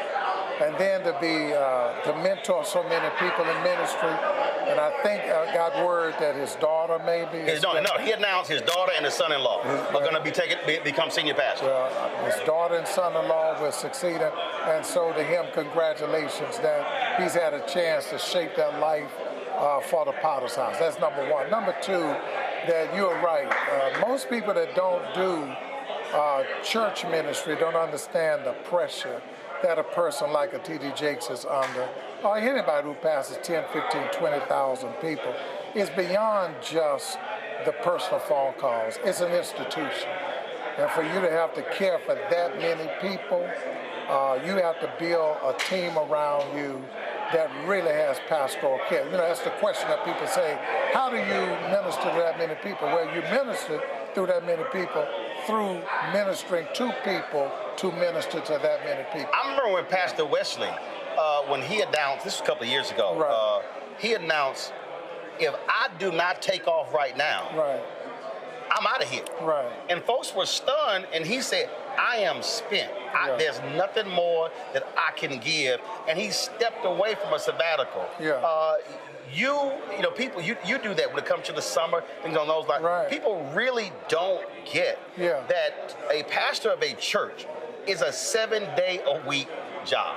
and then to mentor so many people in ministry. And I think I got word that his daughter maybe. He announced his daughter and his son-in-law are going to become senior pastors. Well, his daughter and son-in-law will succeed him, and so to him, congratulations that he's had a chance to shape their life for the Potter's house. That's number one. Number two, that you're right. Most people that don't do church ministry don't understand the pressure that a person like a T.D. Jakes is under, or anybody who passes 10, 15, 20,000 people. It's beyond just the personal phone calls. It's an institution. And for you to have to care for that many people, you have to build a team around you that really has pastoral care. You know, that's the question that people say, how do you minister to that many people? Well, you minister through that many people through ministering to people to minister to that many people. I remember when Pastor Wesley, when he announced, this was a couple of years ago, he announced, if I do not take off right now, I'm out of here. And folks were stunned, and he said, I am spent. There's nothing more that I can give. And he stepped away from a sabbatical. You know, people, you do that when it comes to the summer, things on those lines. People really don't get that a pastor of a church is a 7-day-a-week job.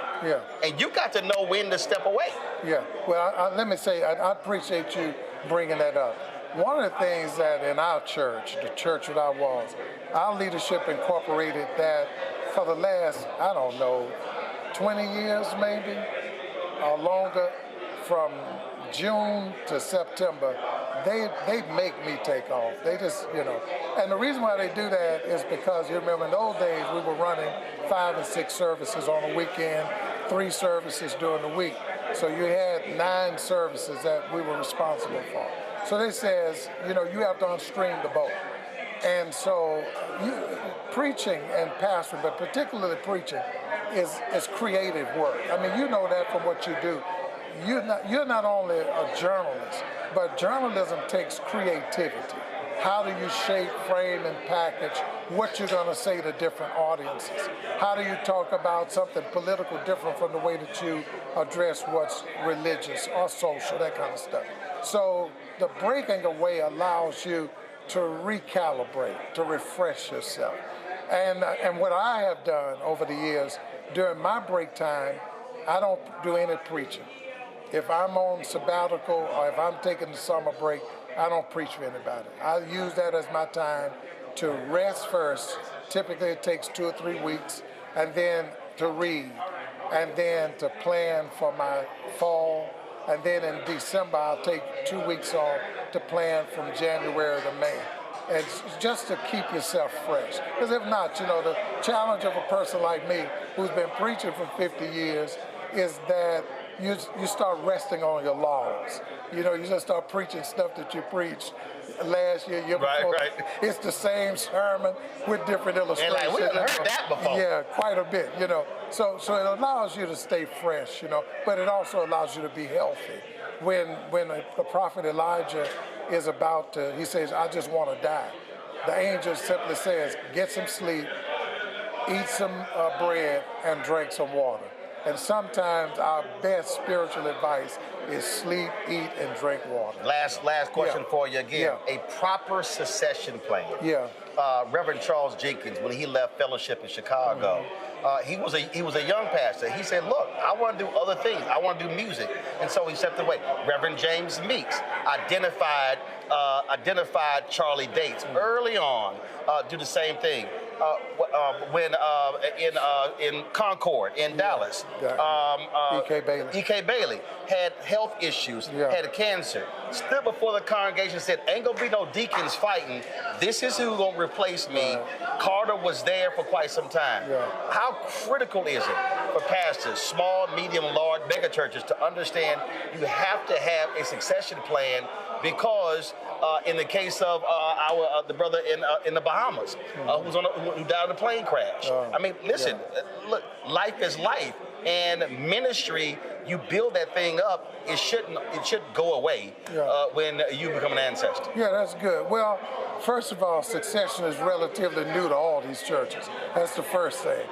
And you got to know when to step away. Well, let me say, I appreciate you bringing that up. One of the things that in our church, the Church Without Walls, our leadership incorporated that for the last, I don't know, 20 years maybe, or longer, from June to September, they make me take off. They just, you know. And the reason why they do that is because, you remember, in those days, we were running 5 and 6 services on a weekend, 3 services during the week. So you had 9 services that we were responsible for. So they says, you know, you have to unstring the boat. And so preaching and pastoring, but particularly preaching, is creative work. I mean, you know that from what you do. You're not only a journalist, but journalism takes creativity. How do you shape, frame, and package what you're going to say to different audiences? How do you talk about something political different from the way that you address what's religious or social, that kind of stuff? So the breaking away allows you to recalibrate, to refresh yourself. And what I have done over the years, during my break time, I don't do any preaching. If I'm on sabbatical or if I'm taking the summer break, I don't preach for anybody. I use that as my time to rest first. Typically it takes 2 or 3 weeks, and then to read, and then to plan for my fall. And then in December, I'll take 2 weeks off to plan from January to May. And just to keep yourself fresh. Because if not, you know, the challenge of a person like me who's been preaching for 50 years is that you start resting on your laurels. You know, you just start preaching stuff that you preached last year, year before. It's the same sermon with different illustrations. And like, we haven't heard that before. Yeah, quite a bit, you know. So it allows you to stay fresh, you know, but it also allows you to be healthy. When the prophet Elijah is about to, he says, I just want to die. The angel simply says, get some sleep, eat some bread, and drink some water. And sometimes our best spiritual advice is sleep, eat, and drink water. Last question for you again. A proper succession plan. Reverend Charles Jenkins, when he left fellowship in Chicago, he was a young pastor. He said, look, I want to do other things. I want to do music. And so he stepped away. Reverend James Meeks identified Charlie Dates early on, do the same thing. When in Concord, in Dallas, E.K. Bailey had health issues, had cancer, stood before the congregation and said, ain't gonna be no deacons fighting. This is who's gonna replace me. Carter was there for quite some time. How critical is it for pastors, small, medium, large, mega churches, to understand you have to have a succession plan? Because in the case of the brother in the Bahamas, who died in a plane crash. I mean, listen, look, life is life, and ministry, you build that thing up. It shouldn't go away when you become an ancestor. Yeah, that's good. Well, first of all, succession is relatively new to all these churches. That's the first thing.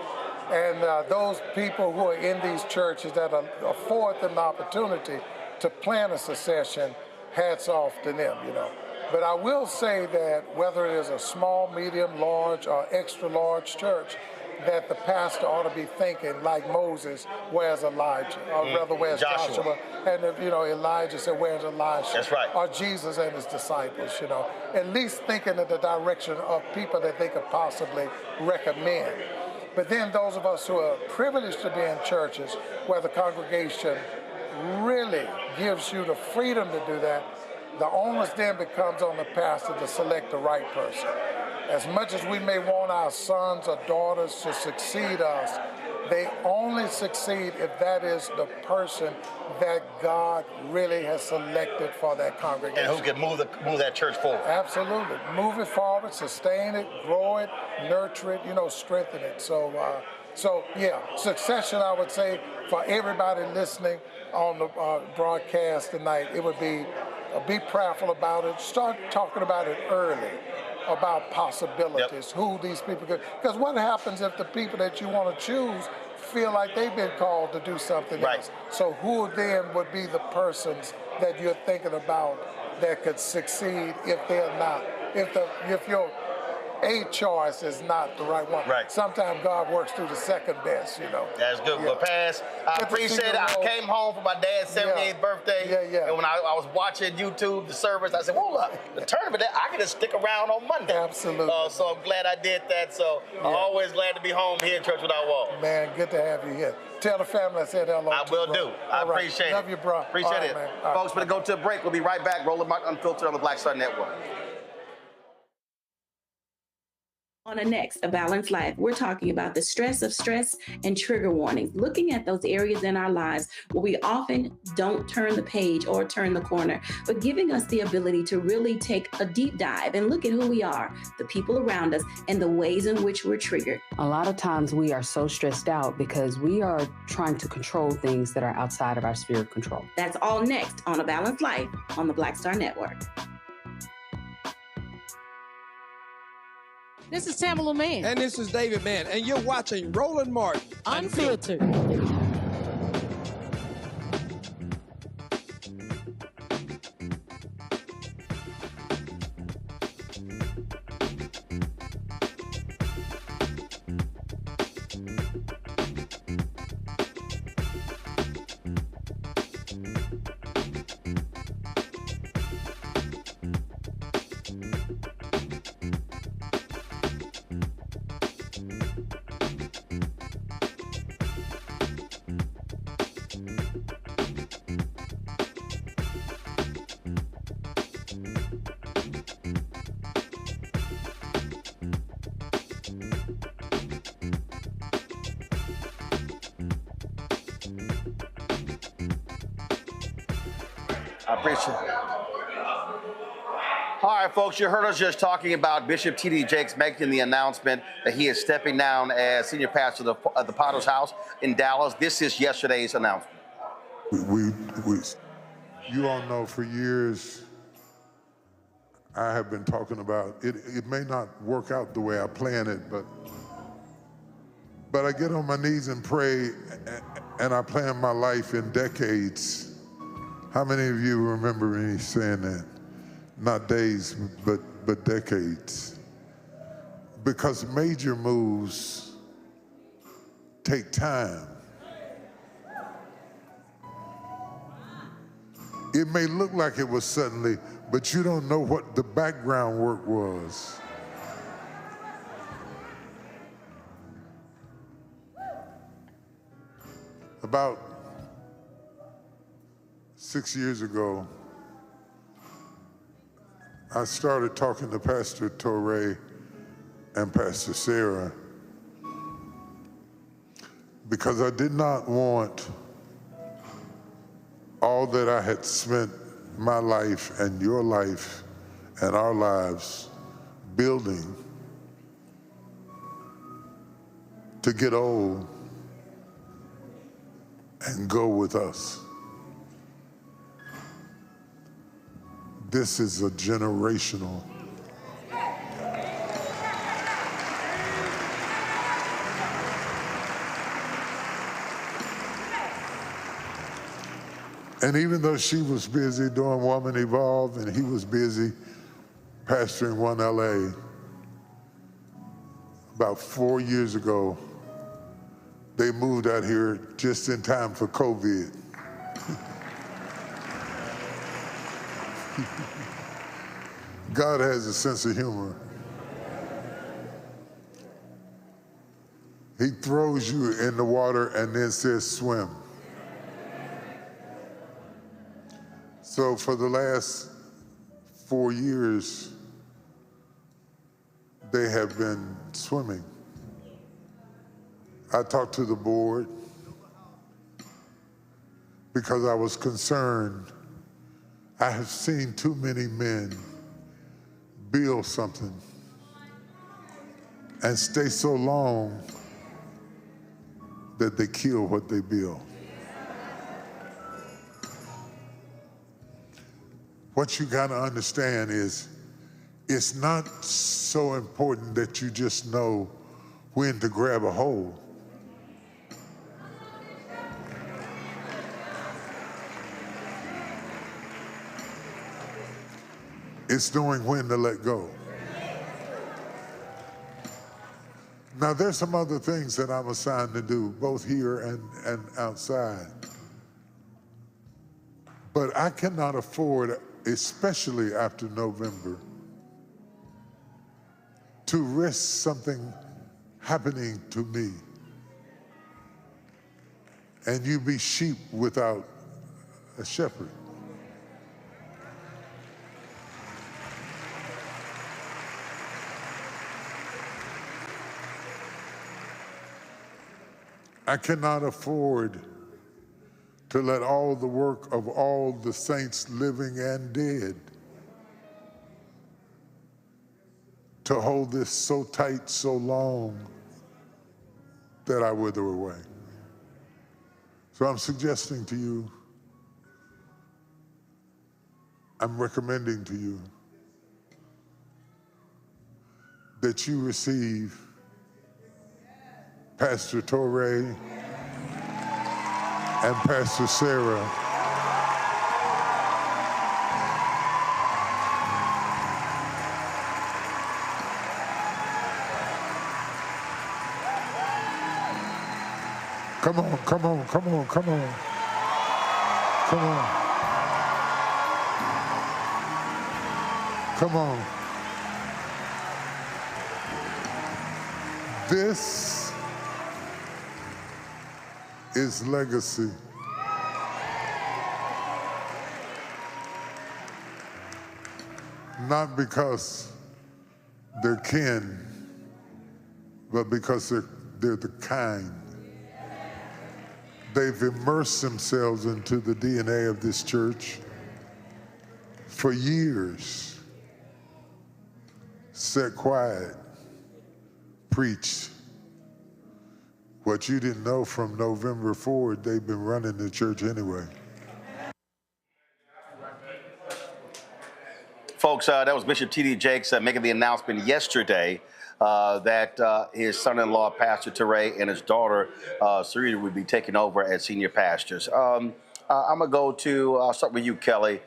And those people who are in these churches that afford them the opportunity to plan a succession, hats off to them, you know. But I will say that whether it is a small, medium, large, or extra large church, that the pastor ought to be thinking like Moses, where's Elijah? Or rather, where's Joshua? And if, you know, Elijah said, where's Elisha? That's right. Or Jesus and his disciples, you know. At least thinking in the direction of people that they could possibly recommend. But then those of us who are privileged to be in churches where the congregation really gives you the freedom to do that, the onus then becomes on the pastor to select the right person. As much as we may want our sons or daughters to succeed us, They only succeed if that is the person that God really has selected for that congregation. And who can move that church forward. Absolutely. Move it forward, sustain it, grow it, nurture it, strengthen it. So yeah, succession, I would say, for everybody listening on the broadcast tonight, it would be prayerful about it. Start talking about it early, about possibilities, who these people could. Because what happens if the people that you want to choose feel like they've been called to do something else? So who then would be the persons that you're thinking about that could succeed if they're not, if your A choice is not the right one? Sometimes God works through the second best, That's good. Well, Pass, I appreciate it. I came home for my dad's 78th birthday. And when I was watching YouTube, the service, I said, well, look, the tournament, I can just stick around on Monday. Absolutely. So I'm glad I did that. So I'm always glad to be home here at Church Without Walls. Man, good to have you here. Tell the family I said hello. I will do. I appreciate it. Love you, bro. Appreciate it. Folks, we're going to go to a break. We'll be right back. Roland Martin Unfiltered on the Black Star Network. On the next, A Balanced Life, we're talking about the stress of stress and trigger warnings, looking at those areas in our lives where we often don't turn the page or turn the corner, but giving us the ability to really take a deep dive and look at who we are, the people around us, and the ways in which we're triggered. A lot of times we are so stressed out because we are trying to control things that are outside of our sphere of control. That's all next on A Balanced Life on the Black Star Network. This is Tamala Mann. And this is David Mann. And you're watching Roland Martin Unfiltered. I appreciate it. All right, folks, you heard us just talking about Bishop T.D. Jakes making the announcement that he is stepping down as senior pastor of the Potter's House in Dallas. This is yesterday's announcement. You all know for years I have been talking about it. It may not work out the way I plan it, but I get on my knees and pray, and I plan my life in decades. How many of you remember me saying that? Not days, but decades. Because major moves take time. It may look like it was suddenly, but you don't know what the background work was. About 6 years ago, I started talking to Pastor Torrey and Pastor Sarah because I did not want all that I had spent my life and your life and our lives building to get old and go with us. This is a generational. And even though she was busy doing Woman Evolve and he was busy pastoring One LA, about 4 years ago, they moved out here just in time for COVID. God has a sense of humor. He throws you in the water and then says, swim. So for the last 4 years, they have been swimming. I talked to the board because I was concerned. I have seen too many men build something and stay so long that they kill what they build. What you gotta understand is it's not so important that you just know when to grab a hold. It's knowing when to let go. Now, there's some other things that I'm assigned to do, both here and outside. But I cannot afford, especially after November, to risk something happening to me and you be sheep without a shepherd. I cannot afford to let all the work of all the saints living and dead to hold this so tight, so long that I wither away. So I'm suggesting to you, I'm recommending to you that you receive Pastor Torrey and Pastor Sarah Come on, come on, come on, come on. Come on. Come on. This is legacy. Not because they're kin, but because they're the kind. They've immersed themselves into the DNA of this church for years. Sat quiet, preached. What you didn't know from November forward, they've been running the church anyway. Folks, that was Bishop T.D. Jakes making the announcement yesterday that his son-in-law, Pastor Teray, and his daughter, Sarita, would be taking over as senior pastors. I'm going to go to, I'll start with you, Kelly.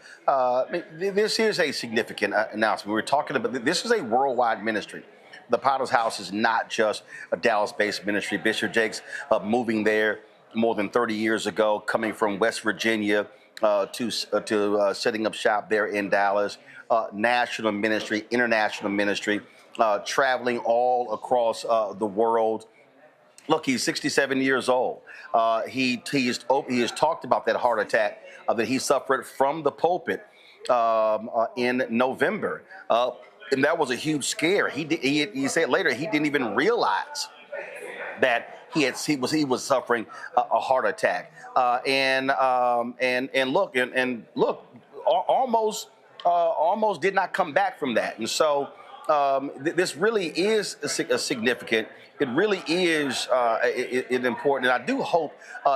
This is a significant announcement. We were talking about, this is a worldwide ministry. The Potter's House is not just a Dallas-based ministry. Bishop Jakes moving there more than 30 years ago, coming from West Virginia to setting up shop there in Dallas. National ministry, international ministry, traveling all across the world. Look, he's 67 years old. He has talked about that heart attack that he suffered from the pulpit in November. And that was a huge scare. He said later he didn't even realize that he was suffering a heart attack. And look, almost did not come back from that. And so this really is a significant. It really is important. And I do hope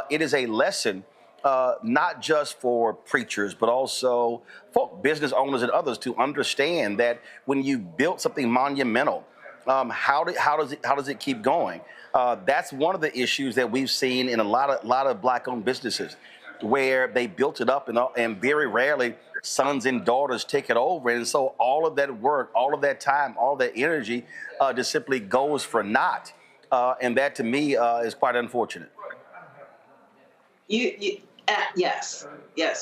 it is a lesson, not just for preachers, but also for business owners and others to understand that when you build something monumental, how does it keep going? That's one of the issues that we've seen in a lot of Black-owned businesses, where they built it up and very rarely sons and daughters take it over. And so all of that work, all of that time, all that energy just simply goes for naught. And that to me is quite unfortunate. Yes,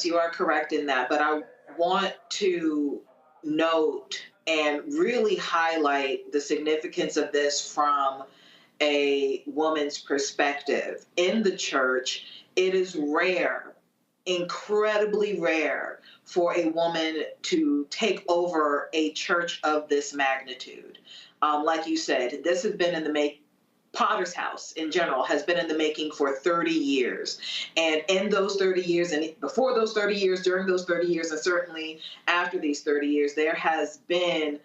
you are correct in that. But I want to note and really highlight the significance of this from a woman's perspective. In the church, it is rare, incredibly rare, for a woman to take over a church of this magnitude. Like you said, this has been in the Potter's House in general has been in the making for 30 years. And in those 30 years, and before those 30 years, during those 30 years, and certainly after these 30 years, there has been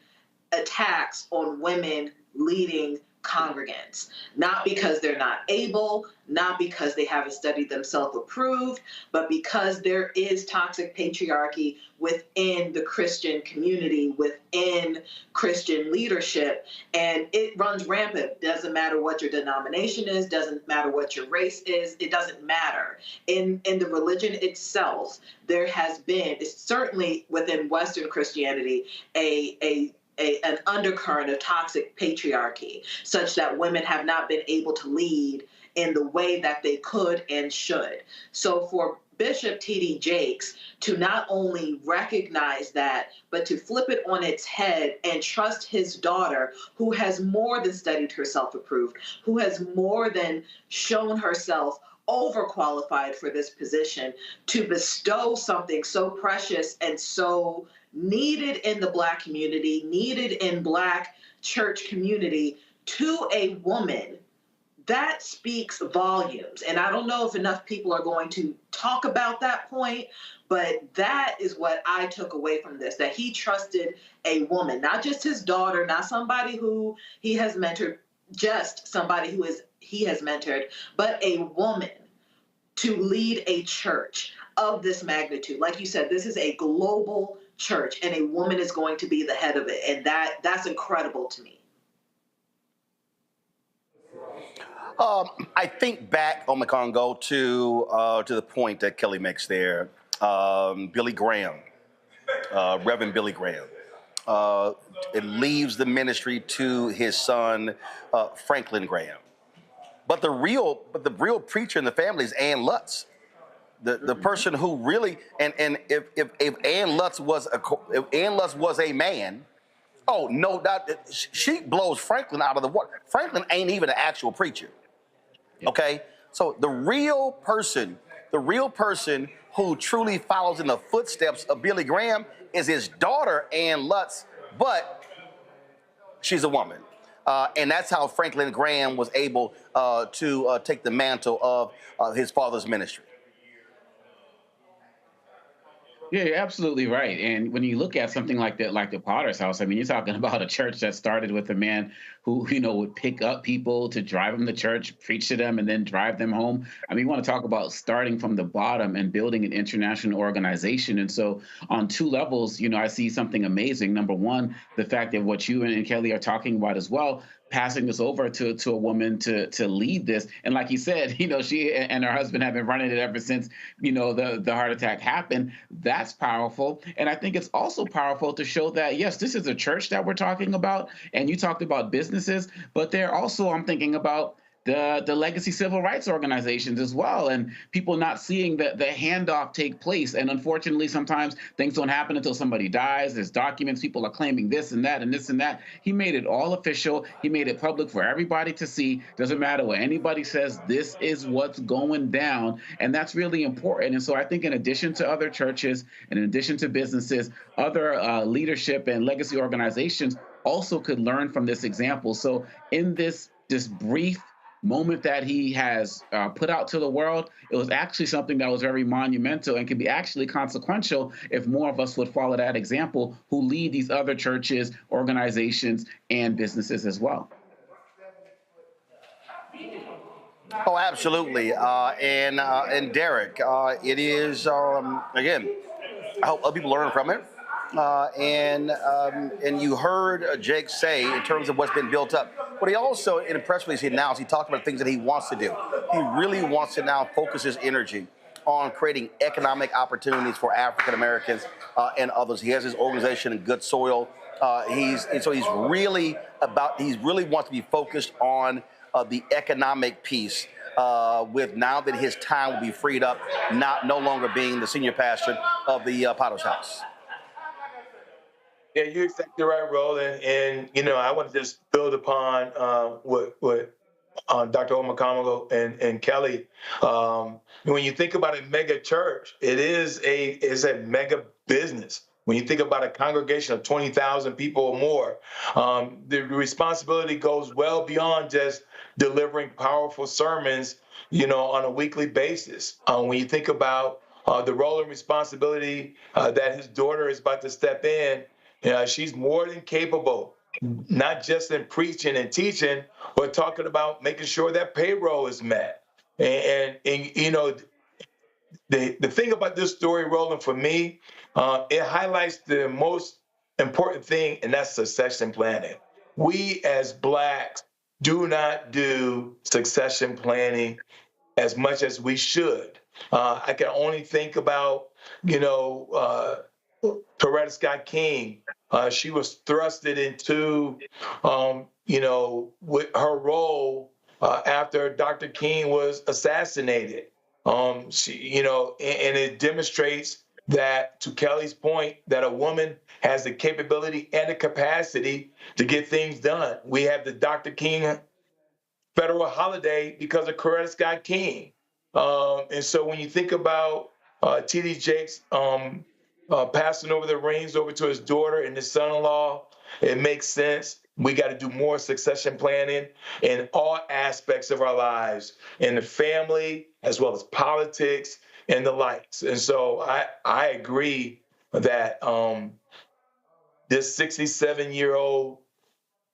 attacks on women leading congregants, not because they're not able, not because they haven't studied themselves approved, but because there is toxic patriarchy within the Christian community, within Christian leadership, and it runs rampant. Doesn't matter what your denomination is, doesn't matter what your race is, it doesn't matter. In the religion itself, there has been, it's certainly within Western Christianity, an undercurrent of toxic patriarchy, such that women have not been able to lead in the way that they could and should. So for Bishop T.D. Jakes to not only recognize that, but to flip it on its head and trust his daughter, who has more than studied herself approved, who has more than shown herself overqualified for this position, to bestow something so precious and so needed in the Black community, needed in Black church community to a woman, that speaks volumes. And I don't know if enough people are going to talk about that point, but that is what I took away from this, that he trusted a woman, not just his daughter, not somebody who he has mentored, just somebody who he has mentored, but a woman to lead a church of this magnitude. Like you said, this is a global church, and a woman is going to be the head of it, and that's incredible to me. I think back on the Congo to the point that Kelly makes there. Billy Graham, Reverend Billy Graham, it leaves the ministry to his son Franklin Graham. But the real preacher in the family is Ann Lutz. The person who really, and if Ann Lutz was a man, oh no doubt she blows Franklin out of the water. Franklin ain't even an actual preacher. Okay, so the real person who truly follows in the footsteps of Billy Graham is his daughter Ann Lutz, but she's a woman. And that's how Franklin Graham was able to take the mantle of his father's ministry. Yeah, you're absolutely right. And when you look at something like that, like the Potter's House, I mean, you're talking about a church that started with a man who, would pick up people to drive them to church, preach to them, and then drive them home. I mean, you want to talk about starting from the bottom and building an international organization. And so on two levels, I see something amazing. Number one, the fact that what you and Kelly are talking about as well, passing this over to a woman to lead this. And like you said, she and her husband have been running it ever since, the heart attack happened. That's powerful. And I think it's also powerful to show that, yes, this is a church that we're talking about. And you talked about businesses, but they're also, I'm thinking about the legacy civil rights organizations as well, and people not seeing the handoff take place. And unfortunately, sometimes things don't happen until somebody dies. There's documents, people are claiming this and that and this and that. He made it all official. He made it public for everybody to see. Doesn't matter what anybody says, this is what's going down. And that's really important. And so I think in addition to other churches, and in addition to businesses, other leadership and legacy organizations also could learn from this example. So in this brief moment that he has put out to the world, it was actually something that was very monumental and can be actually consequential if more of us would follow that example who lead these other churches, organizations, and businesses as well. Oh, absolutely. And Derek, it is, again, I hope other people learn from it. And you heard Jake say in terms of what's been built up. But he also, in a press release he announced, he talked about things that he wants to do. He really wants to now focus his energy on creating economic opportunities for African Americans and others. He has his organization in Good Soil. He really wants to be focused on the economic piece. With now that his time will be freed up, no longer being the senior pastor of the Potter's House. Yeah, you're exactly right, Roland. And I want to just build upon what Dr. Omakamogo and Kelly. When you think about a mega church, it's a mega business. when you think about a congregation of 20,000 people or more, the responsibility goes well beyond just delivering powerful sermons, on a weekly basis. When you think about the role and responsibility that his daughter is about to step in, she's more than capable, not just in preaching and teaching, but talking about making sure that payroll is met. And the thing about this story, Roland, for me, it highlights the most important thing, and that's succession planning. We as Blacks do not do succession planning as much as we should. I can only think about, Coretta Scott King. She was thrusted into, with her role after Dr. King was assassinated. And it demonstrates that, to Kelly's point, that a woman has the capability and the capacity to get things done. We have the Dr. King federal holiday because of Coretta Scott King. And so when you think about T.D. Jakes passing over the reins over to his daughter and his son-in-law, it makes sense. We got to do more succession planning in all aspects of our lives, in the family, as well as politics and the likes. And so I agree that this 67-year-old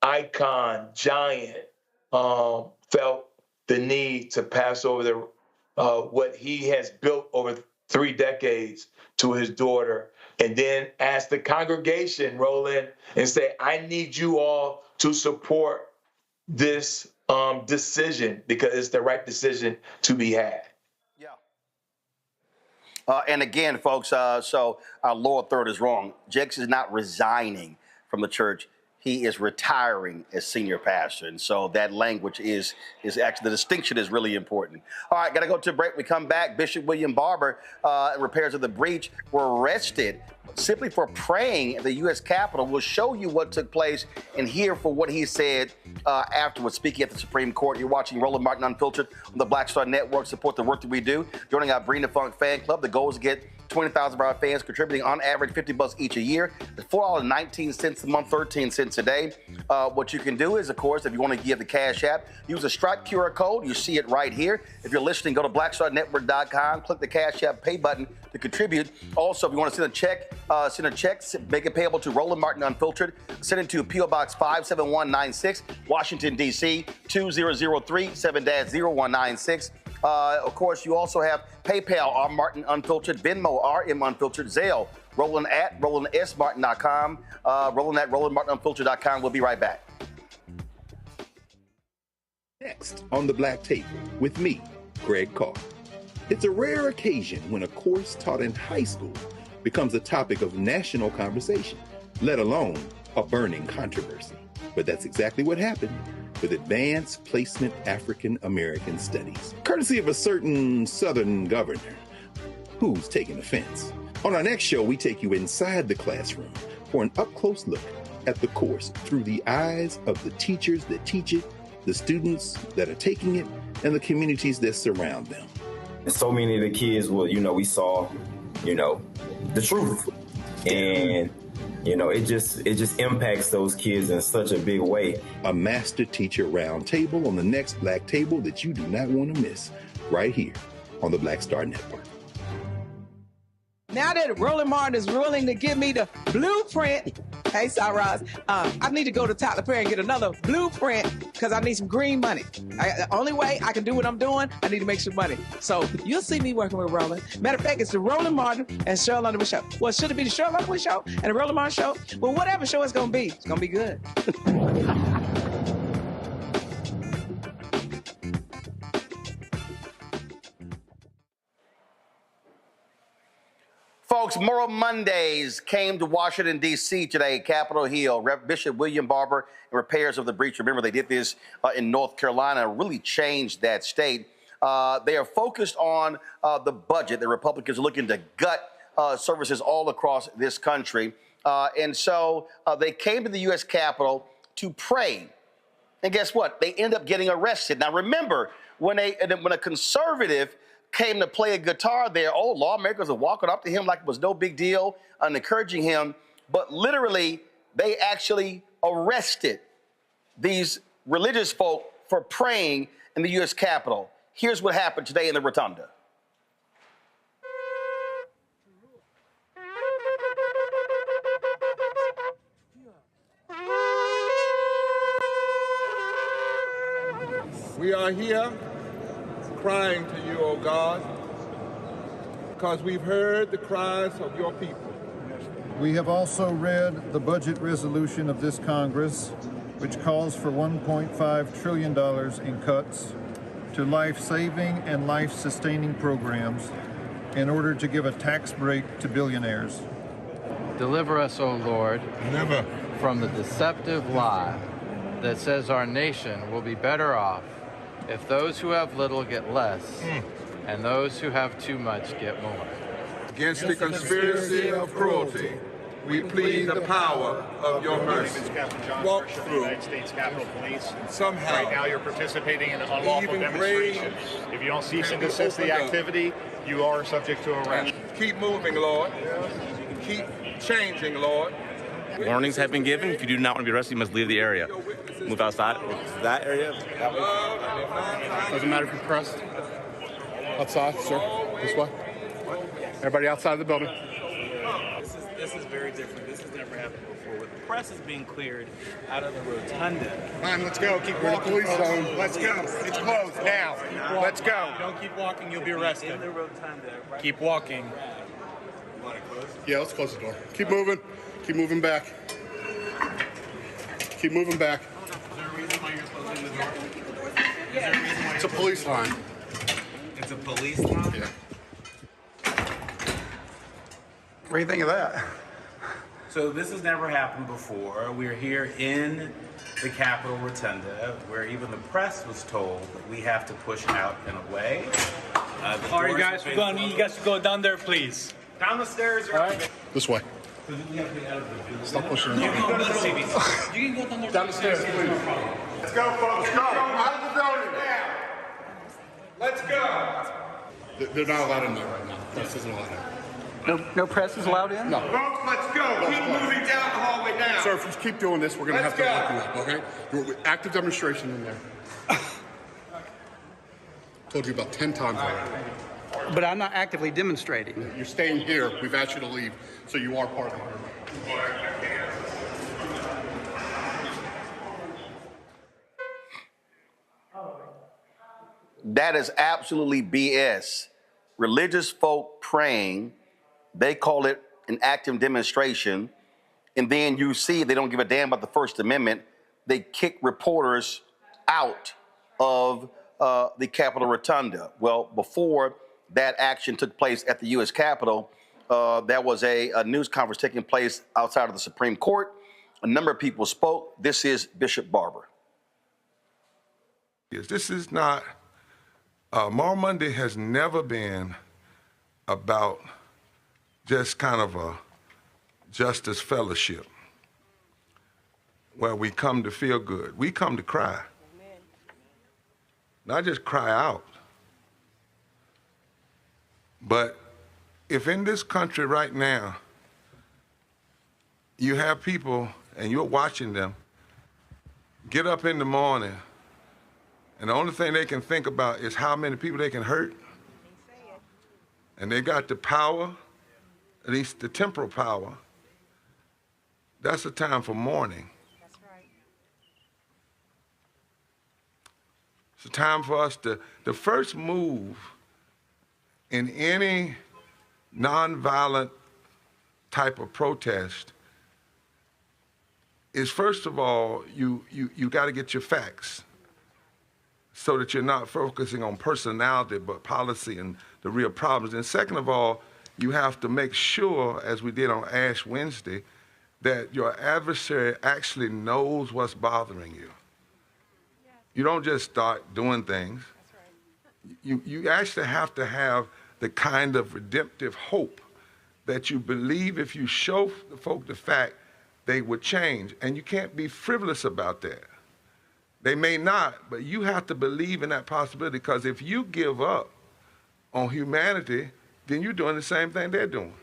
icon, giant, felt the need to pass over what he has built over 3 decades to his daughter, and then ask the congregation, Roland, and say, I need you all to support this decision because it's the right decision to be had. And again, folks, so our lower third is wrong. Jakes is not resigning from the church. He is retiring as senior pastor. And so that language is actually, the distinction is really important. All right, got to go to a break. We come back. Bishop William Barber, repairs of the breach, were arrested simply for praying at the U.S. Capitol. We'll show you what took place and hear for what he said afterwards, speaking at the Supreme Court. You're watching Roland Martin Unfiltered on the Black Star Network. Support the work that we do. Joining our Bring the Funk fan club, the goal is to get 20,000 of our fans contributing on average $50 each a year. It's $4.19 a month, 13 cents a day. What you can do is, of course, if you want to give the Cash App, use a Stripe QR code. You see it right here. If you're listening, go to blackstarnetwork.com, click the Cash App pay button to contribute. Also, if you want to send a check, make it payable to Roland Martin Unfiltered. Send it to P.O. Box 57196, Washington, D.C. 2003 7-0196. Of course, you also have PayPal, R. Martin Unfiltered, Venmo, RM Unfiltered, Zelle, Roland at RolandSMartin.com, Roland at RolandMartinUnfiltered.com. We'll be right back. Next on the Black Table with me, Greg Carr. It's a rare occasion when a course taught in high school becomes a topic of national conversation, let alone a burning controversy. But that's exactly what happened with Advanced Placement African American Studies, courtesy of a certain Southern governor who's taking offense. On our next show, we take you inside the classroom for an up-close look at the course through the eyes of the teachers that teach it, the students that are taking it, and the communities that surround them. And so many of the kids we saw, the truth. And it just impacts those kids in such a big way. A master teacher round table on the next Black Table that you do not want to miss, right here on the Black Star Network. Now that Roland Martin is willing to give me the blueprint, hey, Cyrus, I need to go to Tyler Perry and get another blueprint because I need some green money. The only way I can do what I'm doing, I need to make some money. So you'll see me working with Roland. Matter of fact, it's the Roland Martin and Cheryl Underwood show. Well, should it be the Cheryl Underwood show and the Roland Martin show? Well, whatever show it's going to be, it's going to be good. Folks, Moral Mondays came to Washington, D.C. today, Capitol Hill. Bishop William Barber and repairs of the breach. Remember, they did this in North Carolina, really changed that state. They are focused on the budget. The Republicans are looking to gut services all across this country. And so they came to the U.S. Capitol to pray. And guess what? They end up getting arrested. Now, remember, when a conservative came to play a guitar there. Oh, lawmakers are walking up to him like it was no big deal and encouraging him. But literally, they actually arrested these religious folk for praying in the U.S. Capitol. Here's what happened today in the Rotunda. We are here crying to you, O God, because we've heard the cries of your people. We have also read the budget resolution of this Congress, which calls for $1.5 trillion in cuts to life-saving and life-sustaining programs in order to give a tax break to billionaires. Deliver us, O Lord, never from the deceptive lie that says our nation will be better off if those who have little get less and those who have too much get more. Against the conspiracy of cruelty, we plead the power of your mercy. Walk through United States Capitol Police. Somehow. Right now you're participating in an unlawful demonstration. If you don't cease and desist the activity, you are subject to arrest. Keep moving, Lord. Keep changing, Lord. Warnings have been given. If you do not want to be arrested, you must leave the area. Move outside. That area. That way. Doesn't matter if you're pressed. Outside, sir. This way. Everybody outside the building. This is very different. This has never happened before. With the press is being cleared out of the rotunda. Fine, let's go. Keep walking. Police zone. Let's go. It's closed now. Let's go. If you don't keep walking, you'll be arrested. In the rotunda. Right. Keep walking. You want to close? Yeah, let's close the door. Keep moving. Keep moving back. Keep moving back. Is there a reason why you're closing the door? Is there a reason why It's a police line. It's a police line? Yeah. What do you think of that? So this has never happened before. We're here in the Capitol Rotunda, where even the press was told that we have to push out and away. All right, guys, you guys go down there, please. Down the stairs. All right. This way. Stop pushing. You can go down there. Down the stairs, please. Let's go, folks. Go. Out of the building. Let's go. They're not allowed in there right now. Press isn't allowed in. No press is allowed in? No. Folks, let's go. Keep moving down the hallway now. Sir, if you keep doing this, we're going to have to lock you up, okay? You're active demonstration in there. Told you about 10 times already. But I'm not actively demonstrating. You're staying here. We've asked you to leave, so you are part of the group. That is absolutely BS. Religious folk praying, they call it an active demonstration, and then you see they don't give a damn about the First Amendment. They kick reporters out of the Capitol Rotunda. Well, before that action took place at the U.S. Capitol, there was a news conference taking place outside of the Supreme Court. A number of people spoke. This is Bishop Barber. Yes, this is not, Moral Monday has never been about just kind of a justice fellowship where we come to feel good. We come to cry. Not just cry out. But if in this country right now, you have people and you're watching them get up in the morning and the only thing they can think about is how many people they can hurt, and they got the power, at least the temporal power, that's a time for mourning. That's right. It's a time for us to, the first move in any nonviolent type of protest is, first of all, you got to get your facts so that you're not focusing on personality but policy and the real problems. And second of all, you have to make sure, as we did on Ash Wednesday, that your adversary actually knows what's bothering you. You don't just start doing things. You actually have to have the kind of redemptive hope that you believe if you show the folk the fact, they would change. And you can't be frivolous about that. They may not, but you have to believe in that possibility, because if you give up on humanity, then you're doing the same thing they're doing.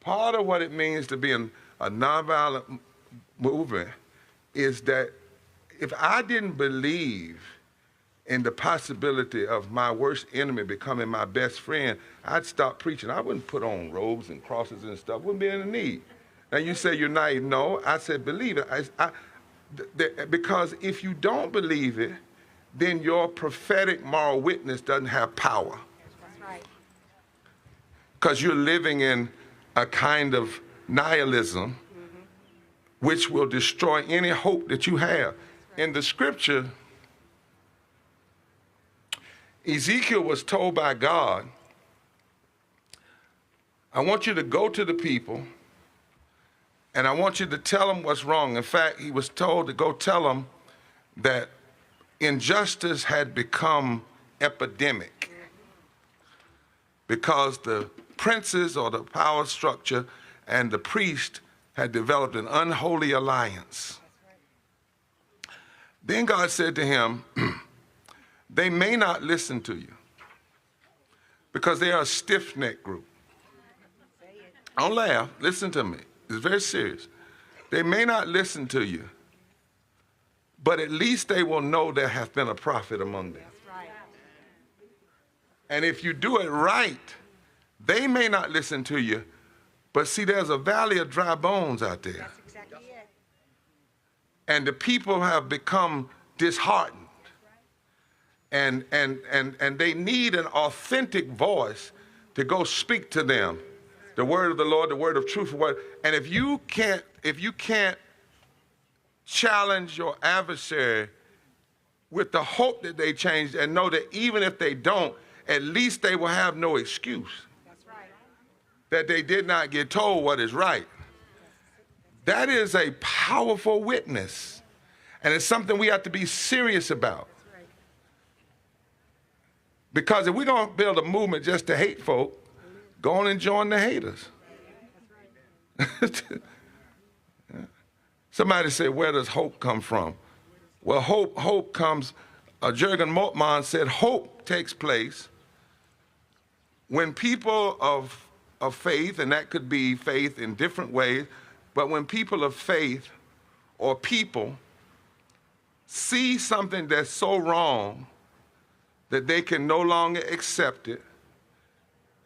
Part of what it means to be a nonviolent movement is that if I didn't believe in the possibility of my worst enemy becoming my best friend, I'd stop preaching. I wouldn't put on robes and crosses and stuff. Wouldn't be any need. Now you say you're naive. No, I said believe it. Because if you don't believe it, then your prophetic moral witness doesn't have power. That's right. Because you're living in a kind of nihilism which will destroy any hope that you have. In the scripture, Ezekiel was told by God, I want you to go to the people and I want you to tell them what's wrong. In fact, he was told to go tell them that injustice had become epidemic because the princes or the power structure and the priest had developed an unholy alliance. Then God said to him, they may not listen to you because they are a stiff-necked group. Don't laugh, listen to me. It's very serious. They may not listen to you, but at least they will know there hath been a prophet among them. And if you do it right, they may not listen to you, but see, there's a valley of dry bones out there. That's exactly it. And the people have become disheartened. And they need an authentic voice to go speak to them. The word of the Lord, the word of truth. And if you can't challenge your adversary with the hope that they change and know that even if they don't, at least they will have no excuse. That's right. That they did not get told what is right. That is a powerful witness. And it's something we have to be serious about. Because if we're going to build a movement just to hate folk, go on and join the haters. Somebody said, where does hope come from? Well, hope comes, Jürgen Moltmann said, hope takes place when people of faith, and that could be faith in different ways, but when people of faith or people see something that's so wrong that they can no longer accept it,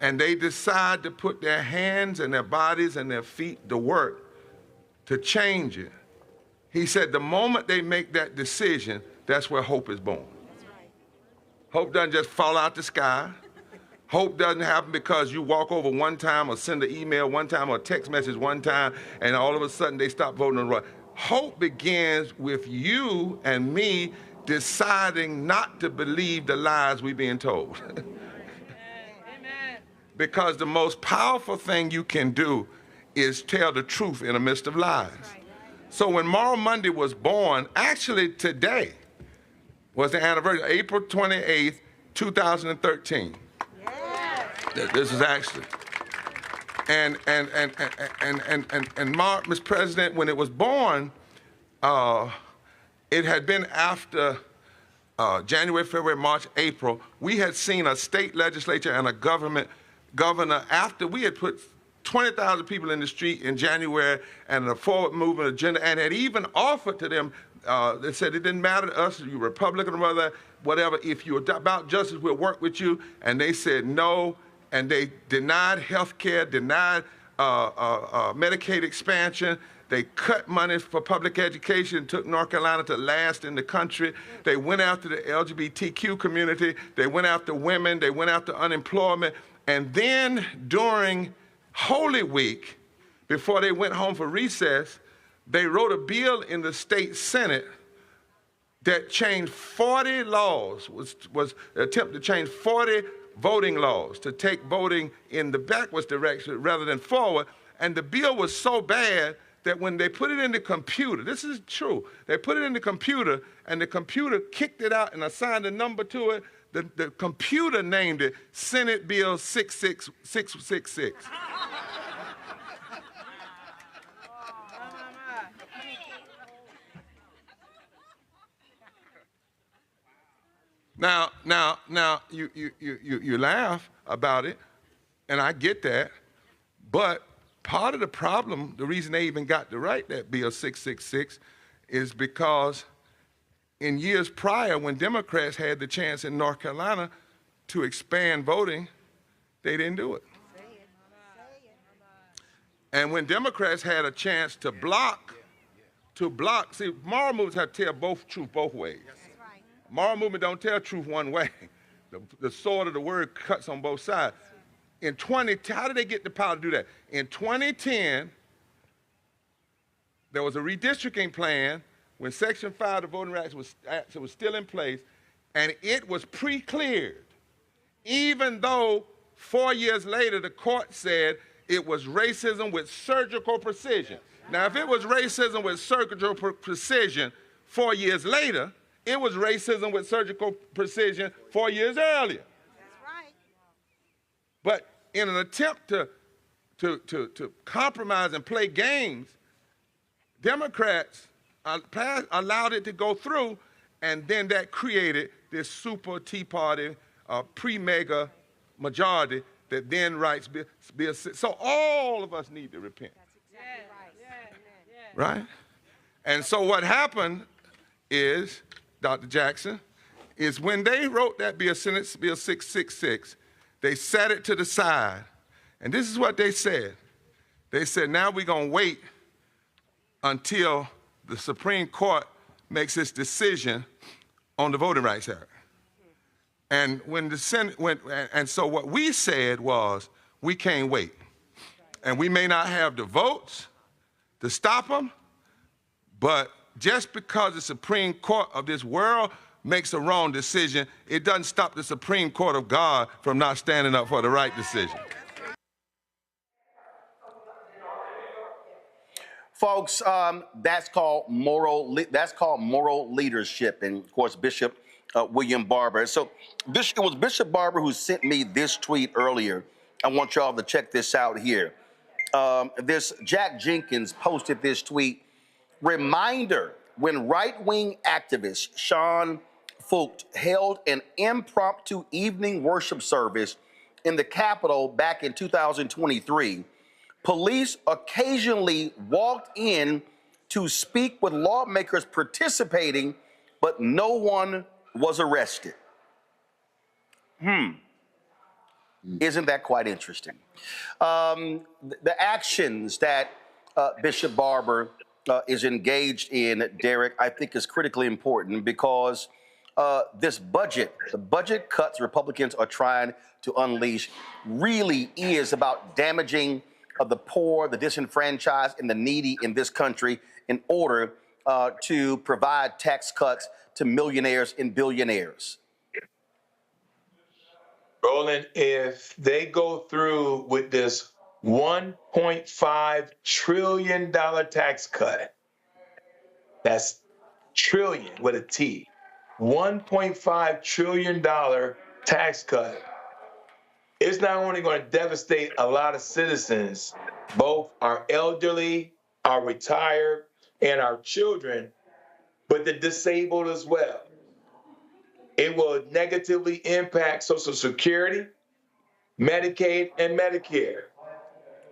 and they decide to put their hands and their bodies and their feet to work to change it. He said the moment they make that decision, that's where hope is born. That's right. Hope doesn't just fall out the sky. Hope doesn't happen because you walk over one time or send an email one time or a text message one time and all of a sudden they stop voting on the right. Hope begins with you and me deciding not to believe the lies we're being told. Because the most powerful thing you can do is tell the truth in the midst of lies. So when Moral Monday was born, actually today was the anniversary, April 28th, 2013. This is actually. And Mark, Mr. President, when it was born, it had been after January, February, March, April. We had seen a state legislature and a governor after we had put 20,000 people in the street in January and a forward movement agenda, and had even offered to them, they said it didn't matter to us, you Republican or whatever, if you're about justice, we'll work with you. And they said no, and they denied health care, denied Medicaid expansion. They cut money for public education, took North Carolina to last in the country. They went after the LGBTQ community. They went after women. They went after unemployment. And then during Holy Week, before they went home for recess, they wrote a bill in the state Senate that changed 40 laws, was an attempt to change 40 voting laws, to take voting in the backwards direction rather than forward. And the bill was so bad that when they put it in the computer, this is true, they put it in the computer and the computer kicked it out and assigned a number to it. The computer named it Senate Bill 66666. Now, you laugh about it, and I get that, but part of the problem, the reason they even got to write that Bill 666 is because in years prior, when Democrats had the chance in North Carolina to expand voting, they didn't do it. And when Democrats had a chance to block, see, moral movements have to tell truth both ways. Moral movement don't tell truth one way. The sword of the word cuts on both sides. How did they get the power to do that? In 2010, there was a redistricting plan when Section 5 of the Voting Rights was still in place, and it was pre-cleared, even though 4 years later the court said it was racism with surgical precision. Now, if it was racism with surgical precision 4 years later, it was racism with surgical precision 4 years earlier. That's right. But in an attempt to compromise and play games, Democrats allowed it to go through, and then that created this super Tea Party pre-mega majority that then writes Bill 6. So all of us need to repent. That's exactly right. Right? And so what happened is, Dr. Jackson, is when they wrote that Bill 666, they set it to the side. And this is what they said. They said, now we're going to wait until the Supreme Court makes its decision on the Voting Rights Act. And when the Senate and so what we said was, we can't wait. And we may not have the votes to stop them, but just because the Supreme Court of this world makes a wrong decision, it doesn't stop the Supreme Court of God from not standing up for the right decision. Folks, that's called moral leadership, and of course Bishop William Barber. So it was Bishop Barber who sent me this tweet earlier. I want y'all to check this out here. This Jack Jenkins posted this tweet. Reminder, when right-wing activist Sean Fulton held an impromptu evening worship service in the Capitol back in 2023, police occasionally walked in to speak with lawmakers participating, but no one was arrested. Isn't that quite interesting? The actions that Bishop Barber is engaged in, Derek, I think is critically important because the budget cuts Republicans are trying to unleash really is about damaging the poor, the disenfranchised, and the needy in this country in order to provide tax cuts to millionaires and billionaires. Roland, if they go through with this $1.5 trillion tax cut, that's trillion with a T, $1.5 trillion tax cut, it's not only going to devastate a lot of citizens, both our elderly, our retired, and our children, but the disabled as well. It will negatively impact Social Security, Medicaid, and Medicare.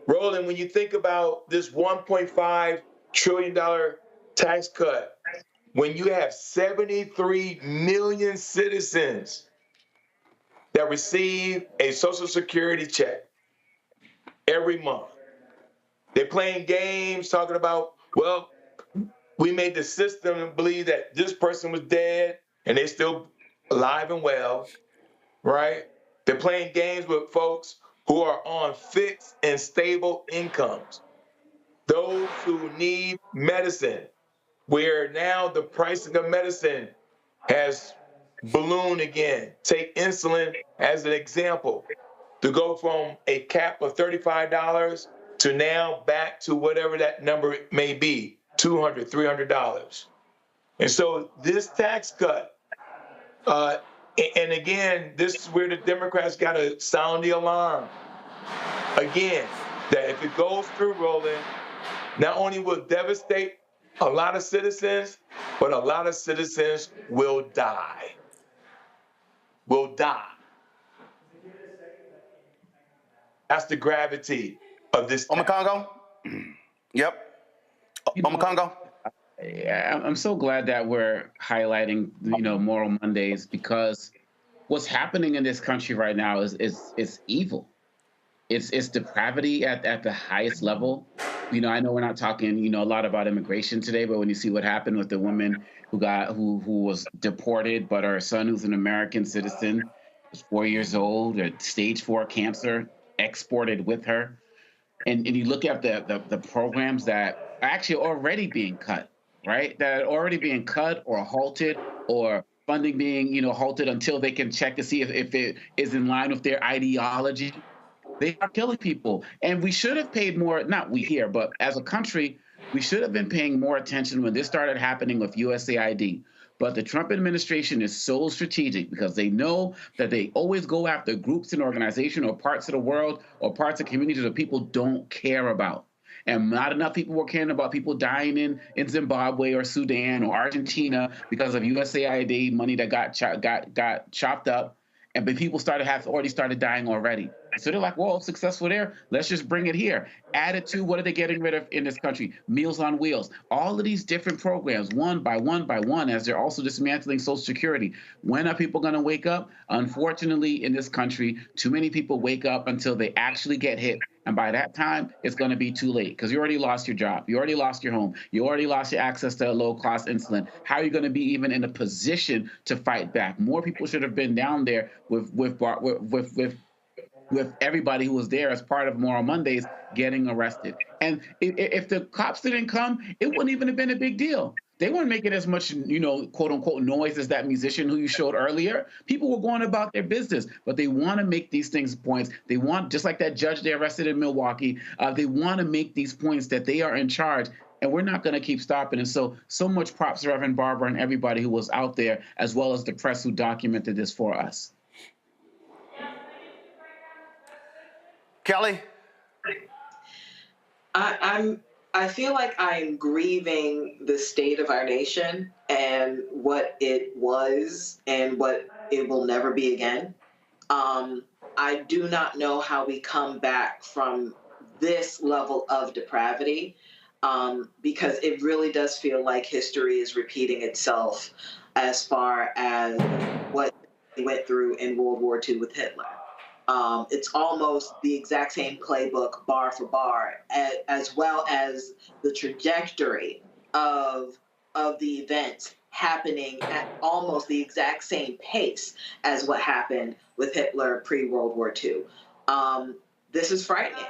Roland, when you think about this $1.5 trillion tax cut, when you have 73 million citizens that receive a Social Security check every month, they're playing games talking about, well, we made the system believe that this person was dead and they're still alive and well, right? They're playing games with folks who are on fixed and stable incomes. Those who need medicine, where now the pricing of medicine has ballooned again. Take insulin as an example. To go from a cap of $35 to now back to whatever that number may be, $200, $300. And so this tax cut, and again, this is where the Democrats got to sound the alarm. Again, that if it goes through, Roland, not only will it devastate a lot of citizens, but a lot of citizens will die. will die. That's the gravity of this. Congo? Yep. Congo? Yeah, I'm so glad that we're highlighting, Moral Mondays, because what's happening in this country right now is evil. It's depravity at the highest level. I know we're not talking, a lot about immigration today, but when you see what happened with the woman who was deported, but her son, who's an American citizen, was 4 years old, had stage 4 cancer, exported with her. And you look at the programs that are actually already being cut, right? That are already being cut or halted, or funding being, halted until they can check to see if it is in line with their ideology. They are killing people. And we should have paid more, not we here, but as a country, we should have been paying more attention when this started happening with USAID. But the Trump administration is so strategic because they know that they always go after groups and organizations or parts of the world or parts of communities that people don't care about. And not enough people were caring about people dying in Zimbabwe or Sudan or Argentina because of USAID money that got chopped up. And but people already started dying already. So they're like, well, successful there. Let's just bring it here. Add it to what are they getting rid of in this country? Meals on Wheels. All of these different programs, one by one by one, as they're also dismantling Social Security. When are people going to wake up? Unfortunately, in this country, too many people wake up until they actually get hit. And by that time, it's going to be too late because you already lost your job. You already lost your home. You already lost your access to low-cost insulin. How are you going to be even in a position to fight back? More people should have been down there with everybody who was there as part of Moral Mondays getting arrested. And if the cops didn't come, it wouldn't even have been a big deal. They weren't making as much, quote unquote, noise as that musician who you showed earlier. People were going about their business, but they want to make these things points. They want, just like that judge they arrested in Milwaukee, they want to make these points that they are in charge. And we're not going to keep stopping. And so much props to Reverend Barber and everybody who was out there, as well as the press who documented this for us. Kelly? I feel like I'm grieving the state of our nation and what it was and what it will never be again. I do not know how we come back from this level of depravity, because it really does feel like history is repeating itself as far as what we went through in World War II with Hitler. It's almost the exact same playbook, bar for bar, as well as the trajectory of the events happening at almost the exact same pace as what happened with Hitler pre-World War II. This is frightening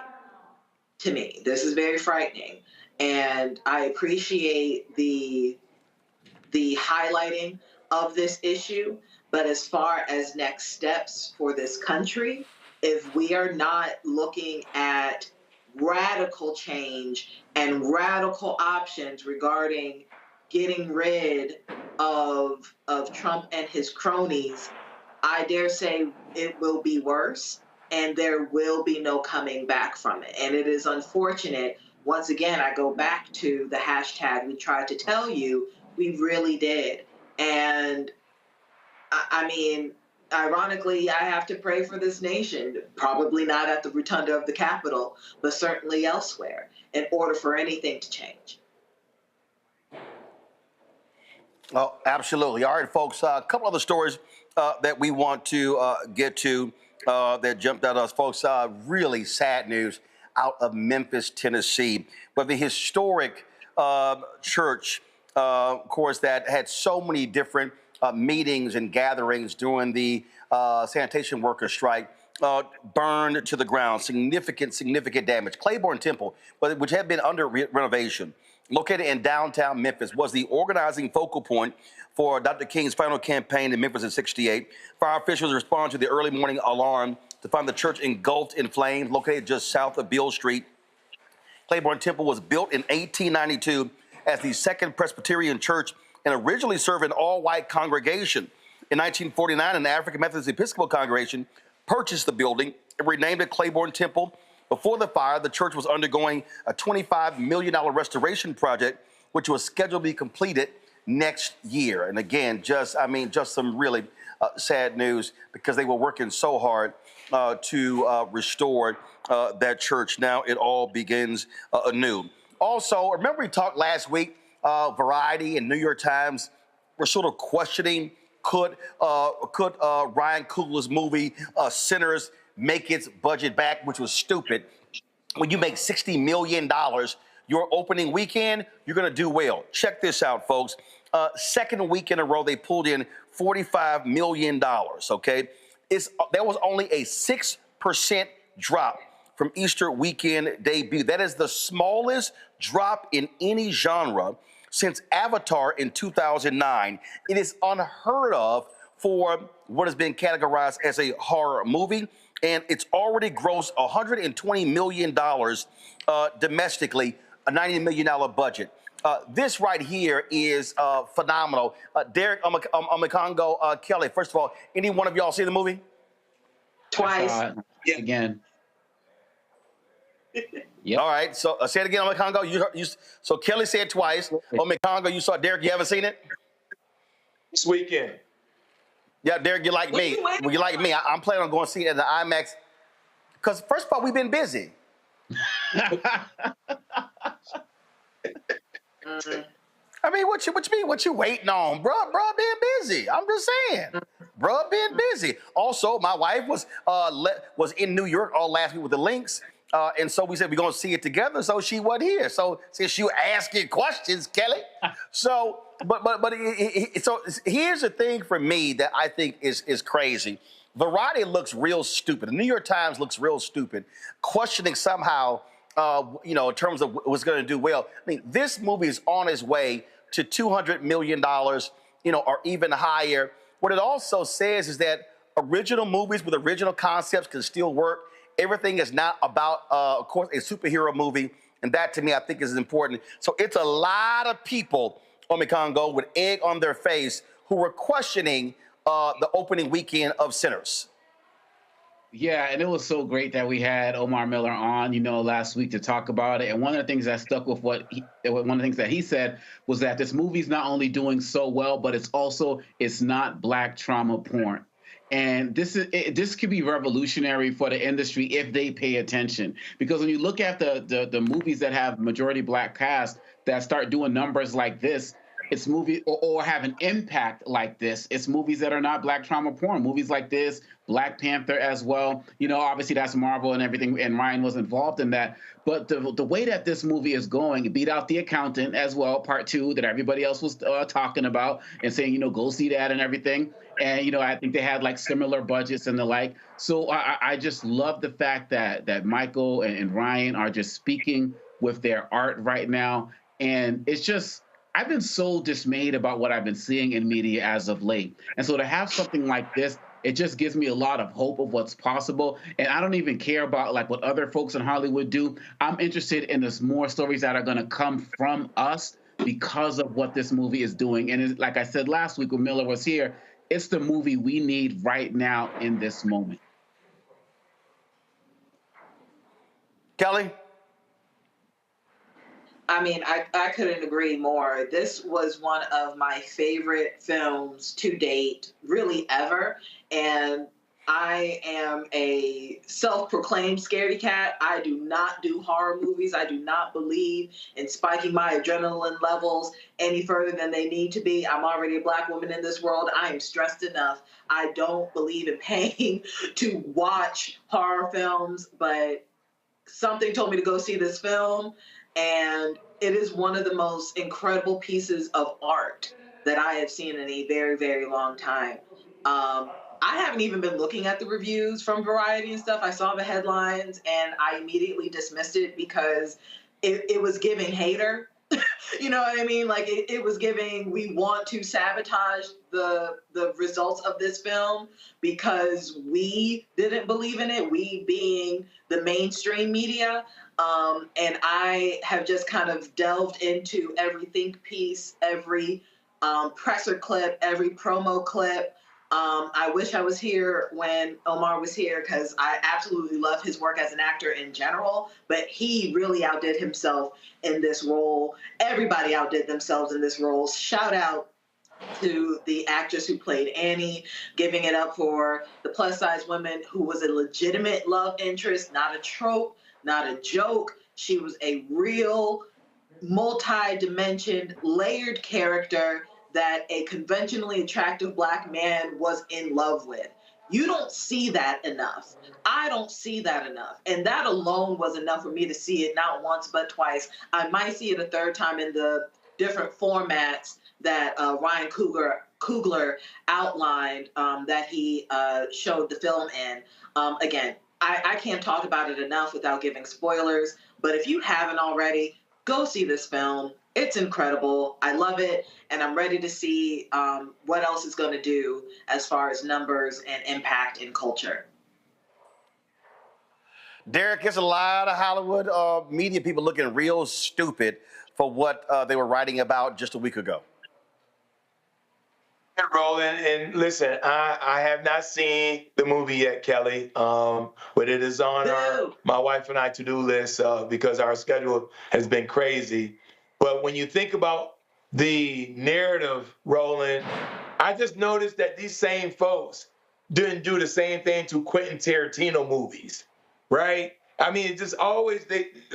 to me. This is very frightening. And I appreciate the highlighting of this issue. But as far as next steps for this country, if we are not looking at radical change and radical options regarding getting rid of Trump and his cronies, I dare say it will be worse and there will be no coming back from it. And it is unfortunate. Once again, I go back to the hashtag we tried to tell you, we really did. And I mean, ironically, I have to pray for this nation, probably not at the rotunda of the Capitol, but certainly elsewhere, in order for anything to change. Well, absolutely. All right, folks, a couple other stories that we want to get to that jumped out at us, folks. Really sad news out of Memphis, Tennessee, where the historic church, of course, that had so many different meetings and gatherings during the sanitation worker strike, burned to the ground. Significant damage. Clayborn Temple, which had been under renovation, located in downtown Memphis, was the organizing focal point for Dr. King's final campaign in Memphis in '68. Fire officials responded to the early morning alarm to find the church engulfed in flames, located just south of Beale Street. Clayborn Temple was built in 1892 as the Second Presbyterian Church and originally served an all-white congregation. In 1949, an African Methodist Episcopal congregation purchased the building and renamed it Clayborn Temple. Before the fire, the church was undergoing a $25 million restoration project, which was scheduled to be completed next year. And again, just some really sad news because they were working so hard to restore that church. Now it all begins anew. Also, remember we talked last week, Variety and New York Times were sort of questioning could Ryan Coogler's movie Sinners make its budget back, which was stupid. When you make $60 million your opening weekend, you're going to do well. Check this out, folks. Second week in a row, they pulled in $45 million, okay? That was only a 6% drop from Easter weekend debut. That is the smallest drop in any genre since Avatar in 2009. It is unheard of for what has been categorized as a horror movie, and it's already grossed $120 million domestically, a $90 million budget. This right here is phenomenal. Derek Omekongo, Kelly, first of all, any one of y'all see the movie? Twice. Again. Yep. All right, so say it again, Omekongo. So Kelly said twice. Omekongo, you saw Derek, you haven't seen it? This weekend. Yeah, Derek, you like me. Well, you like me. I'm planning on going to see it at the IMAX. Because first of all, we've been busy. I mean, what you mean? What you waiting on, bro? Bro, being busy. I'm just saying, bro, being busy. Also, my wife was in New York all last week with the Lynx, and so we said we're gonna see it together. So she wasn't here. So since you asking questions, Kelly, so so here's the thing for me that I think is crazy. Variety looks real stupid. The New York Times looks real stupid, questioning somehow. In terms of what's going to do well. I mean, this movie is on its way to $200 million, or even higher. What it also says is that original movies with original concepts can still work. Everything is not about, of course, a superhero movie, and that to me I think is important. So it's a lot of people, Omekongo, with egg on their face who were questioning the opening weekend of Sinners. Yeah, and it was so great that we had Omar Miller on, last week to talk about it. And one of the things that stuck with one of the things that he said was that this movie's not only doing so well, but it's not Black trauma porn. And this could be revolutionary for the industry if they pay attention. Because when you look at the movies that have majority Black cast that start doing numbers like this, it's movies or have an impact like this. It's movies that are not Black trauma porn. Movies like this, Black Panther as well. Obviously that's Marvel and everything, and Ryan was involved in that. But the way that this movie is going, it beat out The Accountant as well, part 2, that everybody else was talking about and saying, go see that and everything. And, I think they had like similar budgets and the like. So I just love the fact that Michael and Ryan are just speaking with their art right now. And it's just, I've been so dismayed about what I've been seeing in media as of late. And so to have something like this, it just gives me a lot of hope of what's possible. And I don't even care about like what other folks in Hollywood do. I'm interested in this more stories that are going to come from us because of what this movie is doing. And like I said last week when Miller was here, it's the movie we need right now in this moment. Kelly? I mean, I couldn't agree more. This was one of my favorite films to date, really ever. And I am a self-proclaimed scaredy cat. I do not do horror movies. I do not believe in spiking my adrenaline levels any further than they need to be. I'm already a Black woman in this world. I am stressed enough. I don't believe in paying to watch horror films, but something told me to go see this film. And it is one of the most incredible pieces of art that I have seen in a very, very long time. I haven't even been looking at the reviews from Variety and stuff. I saw the headlines and I immediately dismissed it because it was giving hater. You know what I mean? Like it was giving, we want to sabotage the results of this film because we didn't believe in it, we being the mainstream media. And I have just kind of delved into every think piece, every presser clip, every promo clip. I wish I was here when Omar was here because I absolutely love his work as an actor in general, but he really outdid himself in this role. Everybody outdid themselves in this role. Shout out to the actress who played Annie, giving it up for the plus-size woman who was a legitimate love interest, not a trope, not a joke. She was a real, multi-dimensioned, layered character that a conventionally attractive Black man was in love with. You don't see that enough. I don't see that enough. And that alone was enough for me to see it not once but twice. I might see it a third time in the different formats that Ryan Coogler outlined that he showed the film in. Again, I can't talk about it enough without giving spoilers, but if you haven't already, go see this film. It's incredible. I love it, and I'm ready to see what else it's going to do as far as numbers and impact in culture. Derek, there's a lot of Hollywood media people looking real stupid for what they were writing about just a week ago. Roland, and listen, I have not seen the movie yet, Kelly, but it is on my wife and I to-do list because our schedule has been crazy. But when you think about the narrative, Roland, I just noticed that these same folks didn't do the same thing to Quentin Tarantino movies, right? I mean, it just always,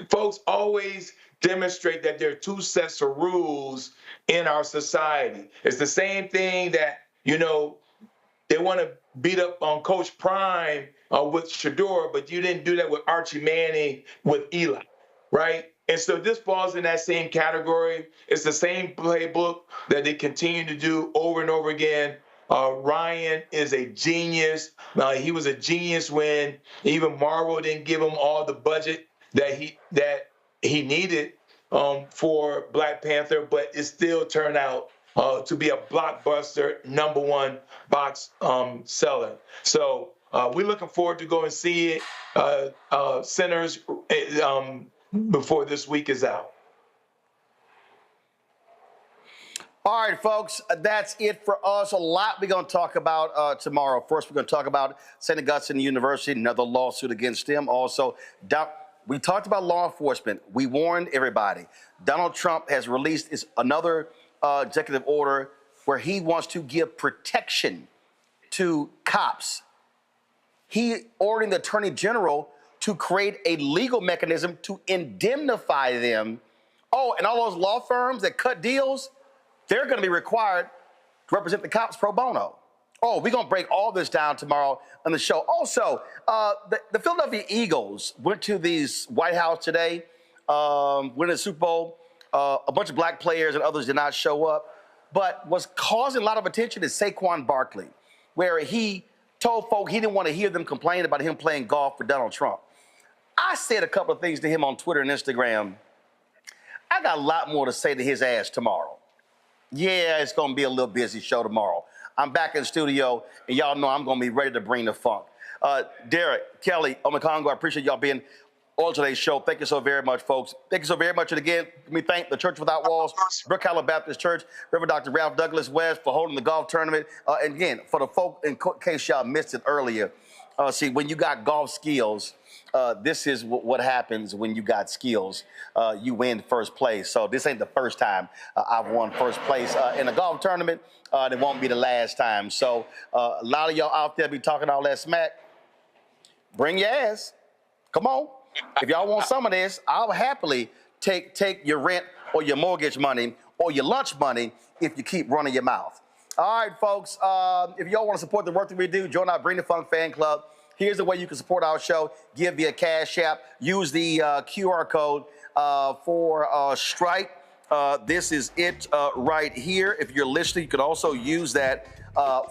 folks always demonstrate that there are two sets of rules in our society. It's the same thing that, you know, they want to beat up on Coach Prime with Shador, but you didn't do that with Archie Manning with Eli, right? And so this falls in that same category. It's the same playbook that they continue to do over and over again. Ryan is a genius. He was a genius when even Marvel didn't give him all the budget that he needed for Black Panther, but it still turned out to be a blockbuster #1 box seller. So we're looking forward to go and see it, Sinners, before this week is out. All right, folks, that's it for us. A lot we're going to talk about tomorrow. First, we're going to talk about St. Augustine University, another lawsuit against them. Also, we talked about law enforcement. We warned everybody. Donald Trump has released another executive order where he wants to give protection to cops. He ordered the Attorney General to create a legal mechanism to indemnify them. Oh, and all those law firms that cut deals, they're going to be required to represent the cops pro bono. Oh, we're going to break all this down tomorrow on the show. Also, the Philadelphia Eagles went to the White House today, winning the Super Bowl. A bunch of Black players and others did not show up. But what's causing a lot of attention is Saquon Barkley, where he told folk he didn't want to hear them complain about him playing golf for Donald Trump. I said a couple of things to him on Twitter and Instagram. I got a lot more to say to his ass tomorrow. Yeah, it's going to be a little busy show tomorrow. I'm back in the studio, and y'all know I'm going to be ready to bring the funk. Derek, Kelly, Omekongo, I appreciate y'all being on today's show. Thank you so very much, folks. Thank you so very much. And again, let me thank the Church Without Walls, Brook Hollow Baptist Church, Reverend Dr. Ralph Douglas West for holding the golf tournament. And again, for the folk, in case y'all missed it earlier, see, when you got golf skills, this is what happens when you got skills. You win first place. So this ain't the first time I've won first place in a golf tournament. It won't be the last time. So a lot of y'all out there be talking all that smack. Bring your ass. Come on. If y'all want some of this, I'll happily take your rent or your mortgage money or your lunch money if you keep running your mouth. All right, folks. If y'all want to support the work that we do, join our Bring the Funk fan club. Here's the way you can support our show. Give via Cash App. Use the QR code for Stripe. This is it right here. If you're listening, you could also use that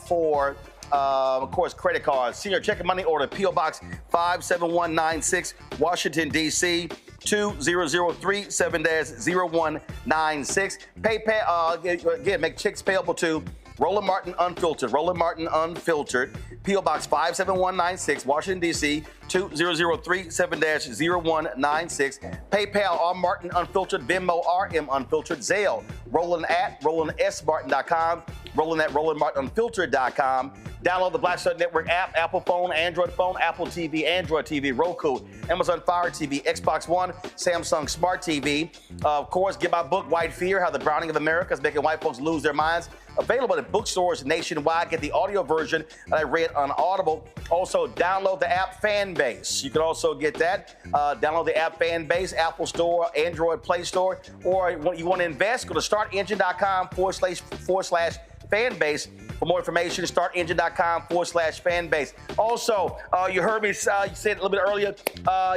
for, of course, credit cards. Senior checking money order, P.O. Box 57196, Washington, D.C., 20037-0196. PayPal, again, make checks payable to Roland Martin Unfiltered. Roland Martin Unfiltered. P.O. Box 57196, Washington, D.C., 20037-0196. PayPal, R. Martin Unfiltered. Venmo, RM Unfiltered. Zelle, Roland at RolandSMartin.com. Roland at RolandMartinUnfiltered.com. Download the Black Star Network app, Apple phone, Android phone, Apple TV, Android TV, Roku, Amazon Fire TV, Xbox One, Samsung Smart TV. Of course, get my book, White Fear, How the Browning of America is Making White Folks Lose Their Minds. Available at bookstores nationwide. Get the audio version that I read on Audible. Also, download the app Fanbase. You can also get that. Download the app Fanbase, Apple Store, Android Play Store, or when you want to invest, go to startengine.com/Fanbase. For more information, startengine.com/Fanbase. Also, you heard me say it a little bit earlier.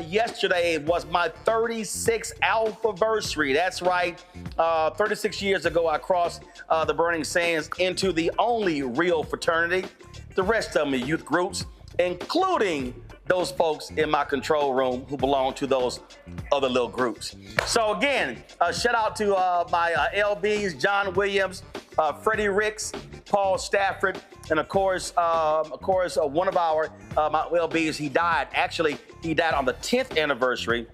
Yesterday was my 36th Alphaversary. That's right. 36 years ago, I crossed the burning sands into the only real fraternity. The rest of them are youth groups, including those folks in my control room who belong to those other little groups. So again, shout out to my LBs, John Williams, Freddie Ricks, Paul Stafford, and of course, one of our my LBs, he died. Actually, he died on the 10th anniversary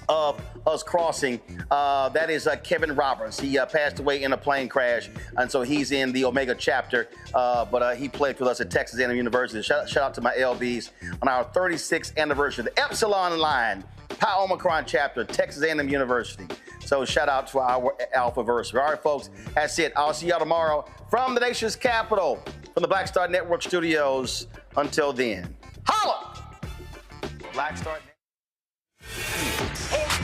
of us crossing. That is Kevin Roberts. He passed away in a plane crash, and so he's in the Omega chapter, but he played with us at Texas A&M University. Shout out to my LBs on our 36th anniversary, the Epsilon line, Pi Omicron chapter, Texas A&M University. So shout out to our Alphaversary. All right, folks, that's it. I'll see y'all tomorrow from the nation's capital, from the Black Star Network studios. Until then, holla! Black Star Network.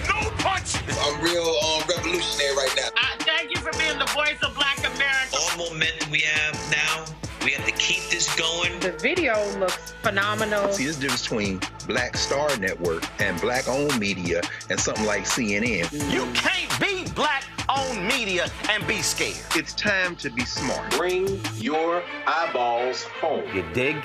No punch! I'm real revolutionary right now. Thank you for being the voice of Black America. All momentum we have now, we have to keep this going. The video looks phenomenal. See, there's a difference between Black Star Network and black-owned media and something like CNN. You can't be black-owned media and be scared. It's time to be smart. Bring your eyeballs home. You dig?